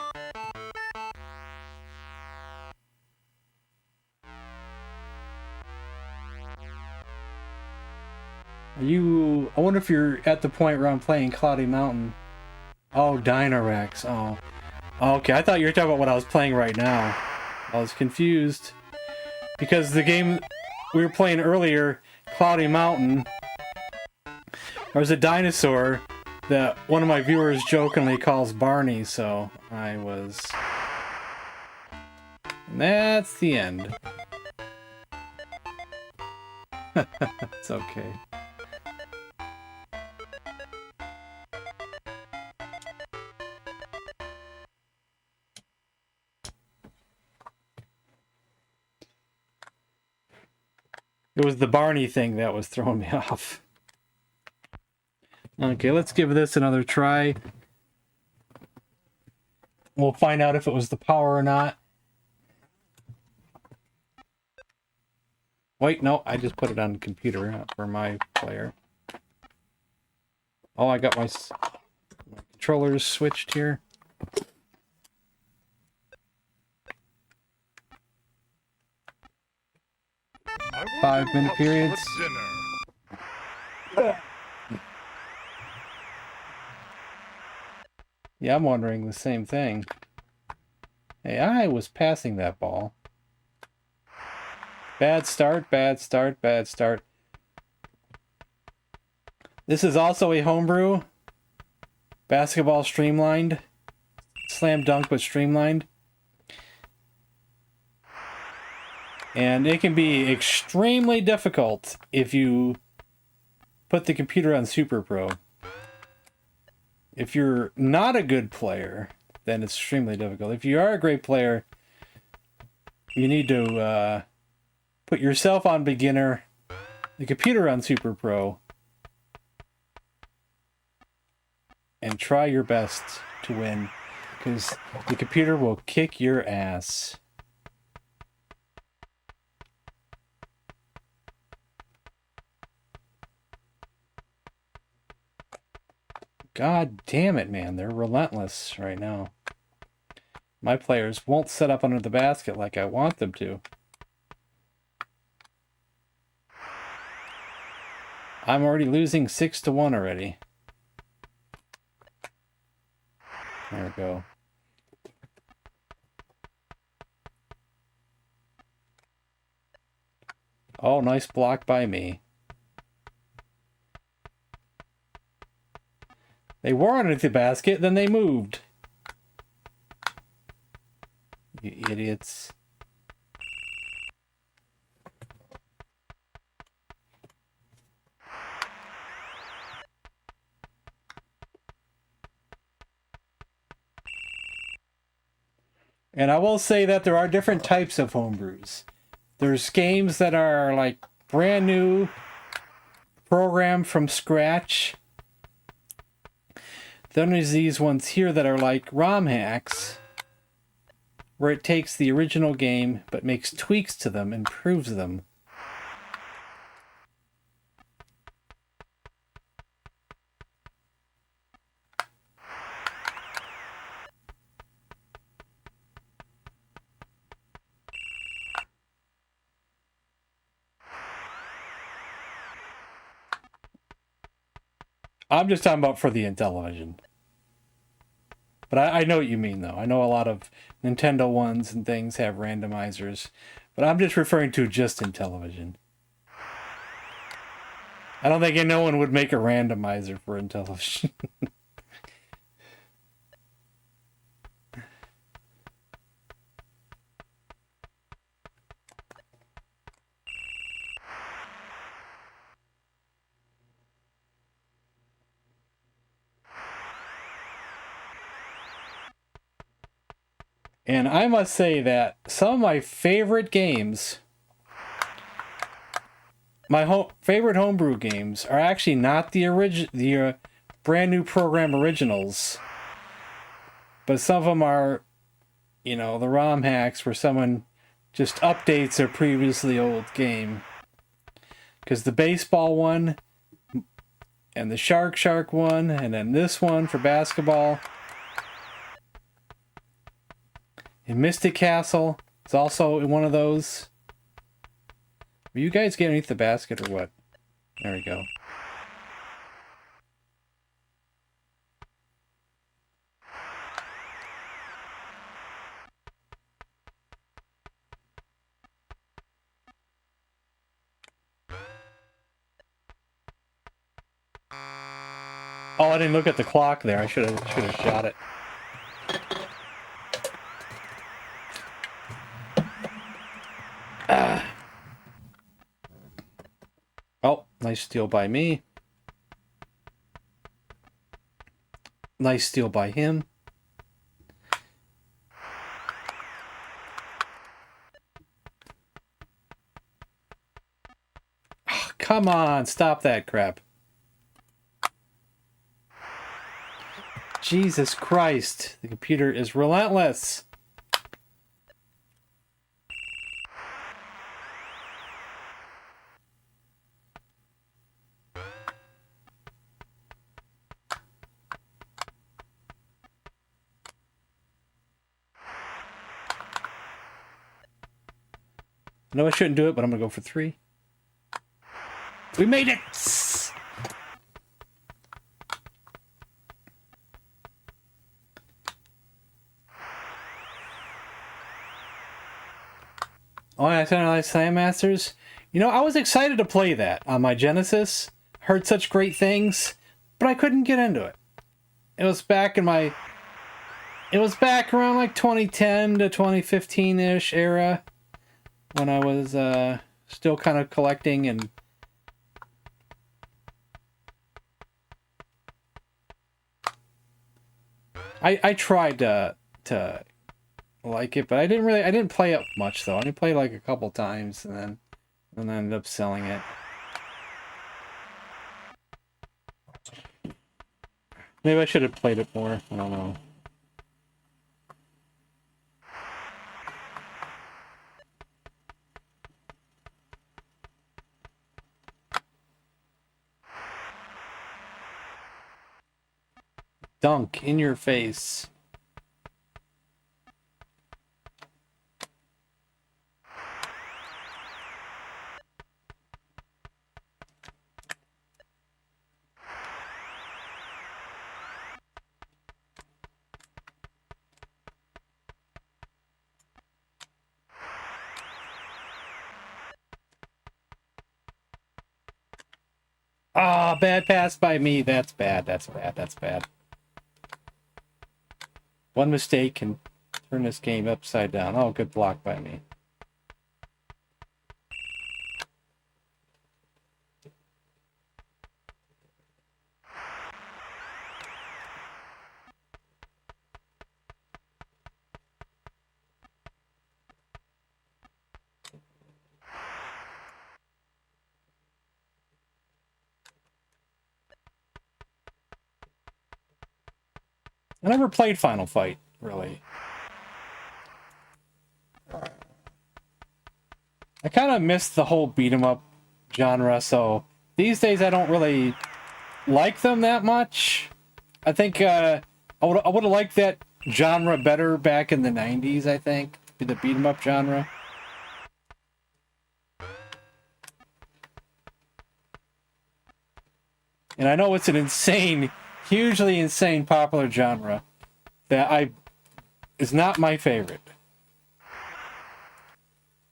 I wonder if you're at the point where I'm playing Cloudy Mountain. Oh, Dinorex. Oh. Okay, I thought you were talking about what I was playing right now. I was confused. Because the game we were playing earlier, Cloudy Mountain, there was a dinosaur that one of my viewers jokingly calls Barney, so I was... And that's the end. It's okay. It was the Barney thing that was throwing me off. Okay, let's give this another try. We'll find out if it was the power or not. Wait, no, I just put it on the computer for my player. Oh, I got my controllers switched here. 5-minute periods. Yeah, I'm wondering the same thing. Hey, I was passing that ball. Bad start, bad start, bad start. This is also a homebrew. Basketball streamlined. Slam dunk, but streamlined. And it can be extremely difficult if you put the computer on Super Pro. If you're not a good player, then it's extremely difficult. If you are a great player, you need to put yourself on beginner, the computer on Super Pro, and try your best to win, because the computer will kick your ass. God damn it, man. They're relentless right now. My players won't set up under the basket like I want them to. I'm already losing 6-1 already. There we go. Oh, nice block by me. They were underneath the basket, then they moved. You idiots. And I will say that there are different types of homebrews. There's games that are like brand new, programmed from scratch. Then there's these ones here that are like ROM hacks, where it takes the original game but makes tweaks to them, improves them. I'm just talking about for the Intellivision. But I know what you mean, though. I know a lot of Nintendo ones and things have randomizers. But I'm just referring to just Intellivision. I don't think no one would make a randomizer for Intellivision. And I must say that some of my favorite games, my favorite homebrew games, are actually not the brand new program originals, but some of them are, you know, the ROM hacks where someone just updates a previously old game. Because the baseball one, and the Shark one, and then this one for basketball. And Mystic Castle is also in one of those. Will you guys get underneath the basket or what? There we go. Oh, I didn't look at the clock there. I should have shot it. Nice steal by me. Nice steal by him. Oh, come on, stop that crap. Jesus Christ, the computer is relentless. No, I shouldn't do it, but I'm gonna go for 3. We made it! Oh, I said I Slam Masters. You know, I was excited to play that on my Genesis. Heard such great things, but I couldn't get into it. It was back around like 2010 to 2015-ish era when I was still kind of collecting and I tried to like it, but I didn't play it much though. I only played like a couple times and then ended up selling it. Maybe I should have played it more. I don't know. Dunk in your face. Ah, oh, bad pass by me. That's bad. That's bad. That's bad. One mistake can turn this game upside down. Oh, good block by me. I never played Final Fight, really. I kind of missed the whole beat 'em up genre, so these days I don't really like them that much. I think I would have liked that genre better back in the 90s, I think. The beat 'em up genre. And I know it's an insane, hugely insane popular genre that is not my favorite.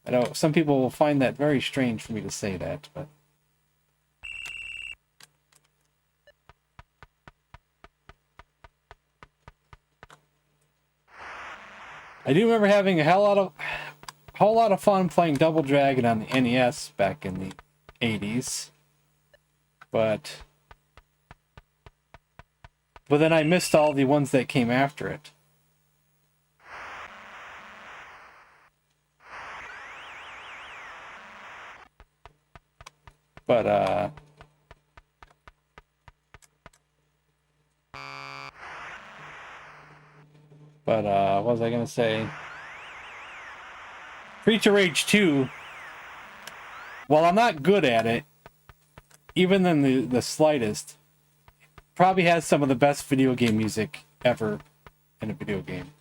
I know some people will find that very strange for me to say that, but I do remember having a whole lot of fun playing Double Dragon on the NES back in the 80s. But then I missed all the ones that came after it. But what was I gonna say? Creature Rage 2, while I'm not good at it, even in the slightest, probably has some of the best video game music ever in a video game.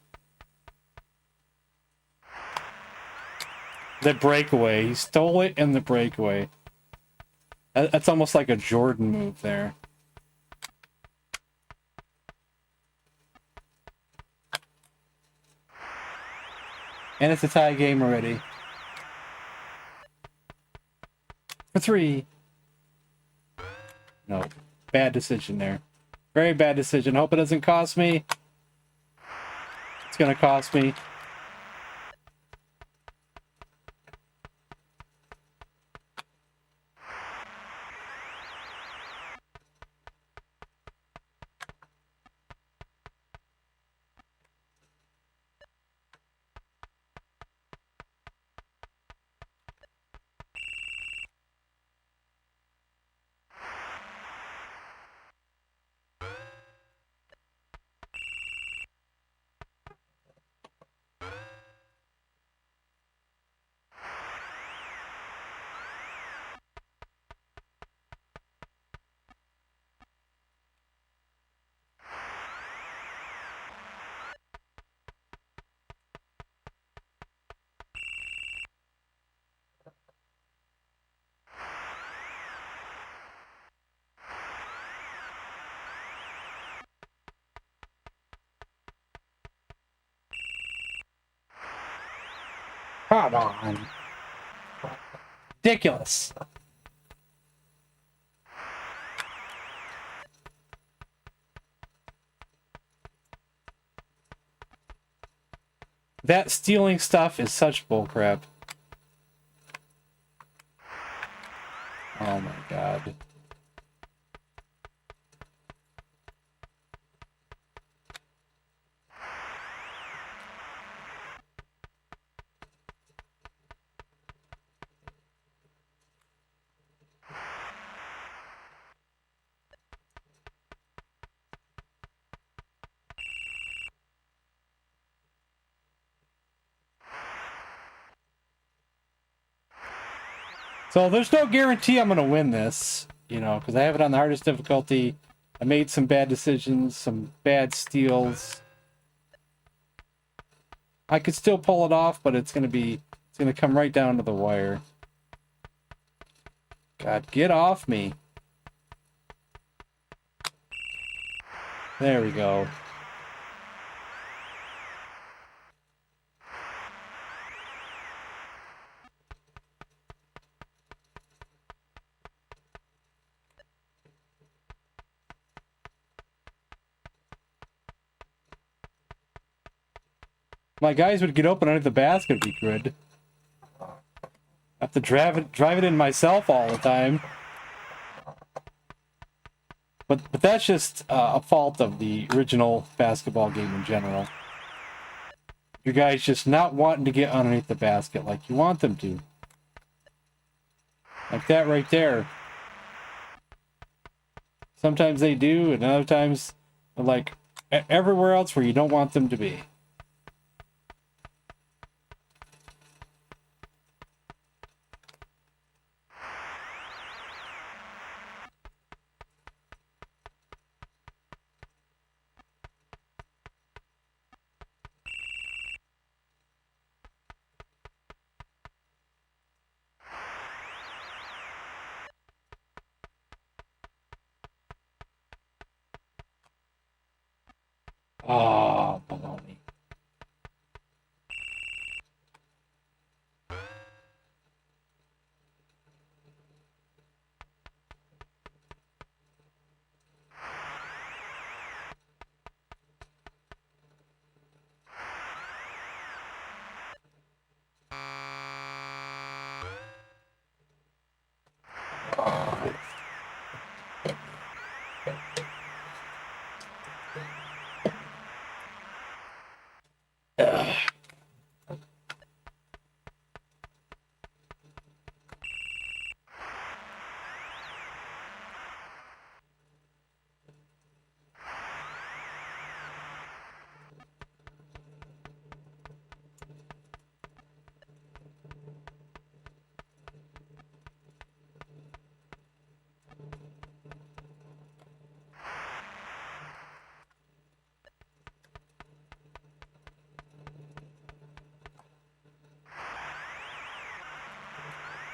The Breakaway, he stole it in the Breakaway. That's almost like a Jordan move there. And it's a tie game already. For 3. No. Bad decision there. Very bad decision. Hope it doesn't cost me. It's gonna cost me. Come on. Ridiculous. That stealing stuff is such bullcrap. Oh my god. So there's no guarantee I'm going to win this, you know, because I have it on the hardest difficulty. I made some bad decisions, some bad steals. I could still pull it off, but it's going to come right down to the wire. God, get off me. There we go. My guys would get open under the basket would be good. I have to drive it in myself all the time. But that's just a fault of the original basketball game in general. Your guys just not wanting to get underneath the basket like you want them to. Like that right there. Sometimes they do, and other times, like everywhere else where you don't want them to be. Oh, baloney.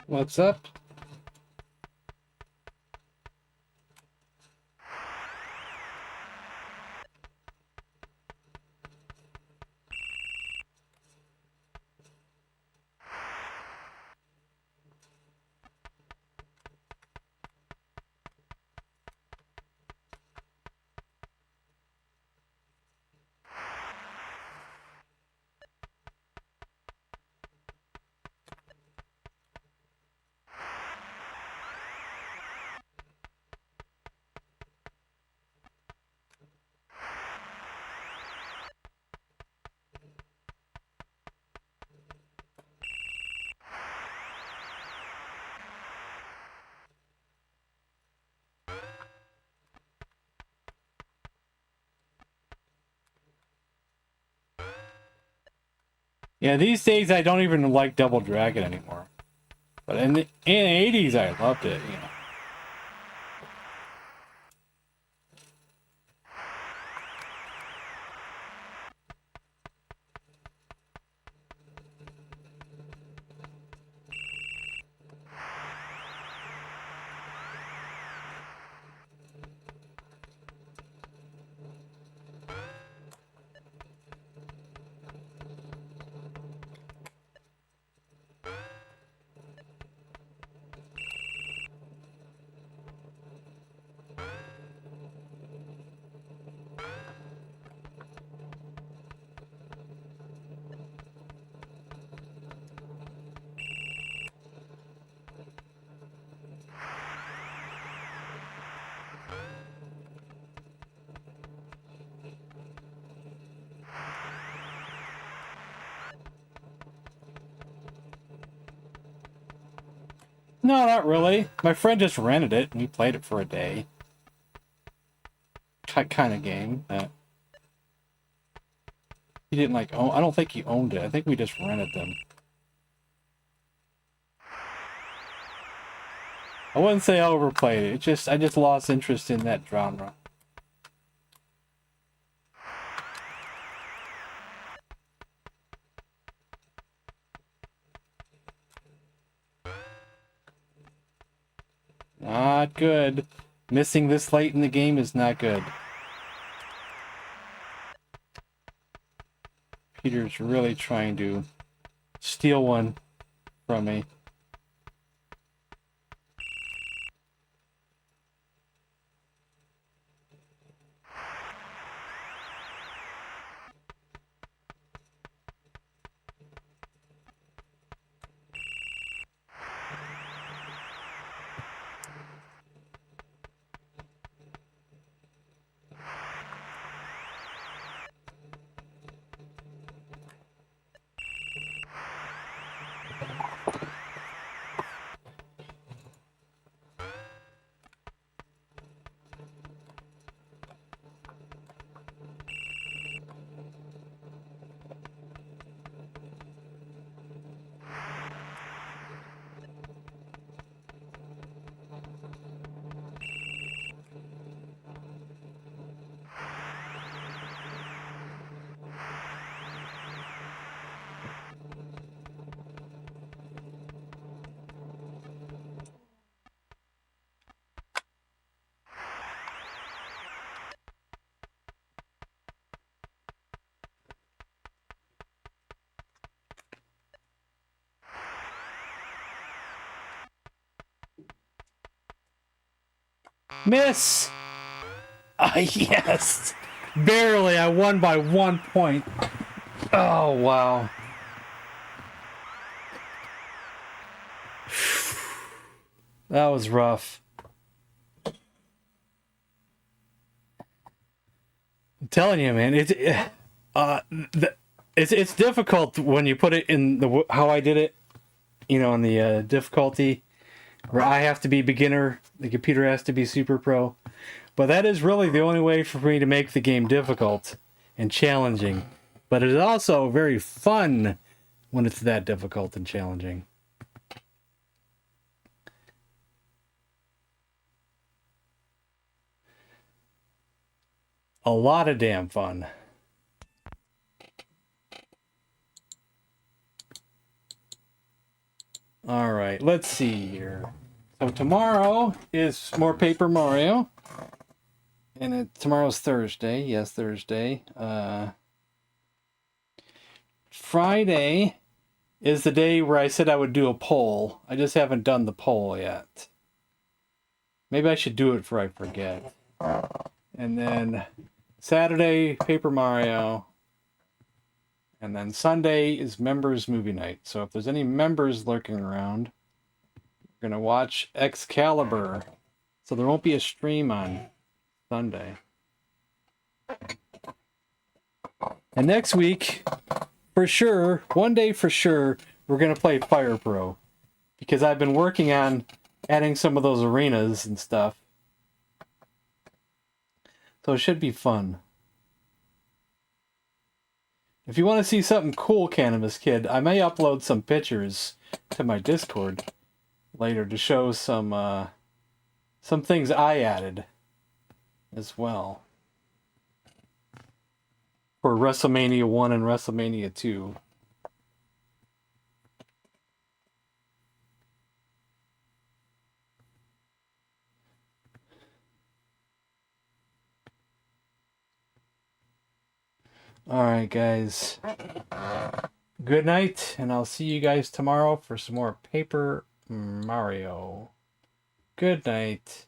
What's up? Yeah, these days I don't even like Double Dragon anymore. But in the 80s I loved it, you know. No, not really. My friend just rented it, and we played it for a day. Kind of game. He didn't like own. I don't think he owned it. I think we just rented them. I wouldn't say I overplayed it. I just lost interest in that genre. Not good. Missing this late in the game is not good. Peter's really trying to steal one from me. Miss! Yes! Barely, I won by 1 point. Oh, wow. That was rough. I'm telling you, man, it's difficult when you put it in the how I did it, you know, on the difficulty where I have to be beginner, the computer has to be super pro. But that is really the only way for me to make the game difficult and challenging. But it is also very fun when it's that difficult and challenging. A lot of damn fun. All right, let's see here. So tomorrow is more Paper Mario. And tomorrow's Thursday. Yes, Thursday. Friday is the day where I said I would do a poll. I just haven't done the poll yet. Maybe I should do it before I forget. And then Saturday, Paper Mario. And then Sunday is members movie night. So if there's any members lurking around, we're going to watch Excalibur. So there won't be a stream on Sunday. And next week, for sure, one day for sure, we're going to play Fire Pro. Because I've been working on adding some of those arenas and stuff. So it should be fun. If you want to see something cool, Cannabis Kid, I may upload some pictures to my Discord later to show some things I added as well for WrestleMania 1 and WrestleMania 2. Alright, guys. Good night, and I'll see you guys tomorrow for some more Paper Mario. Good night.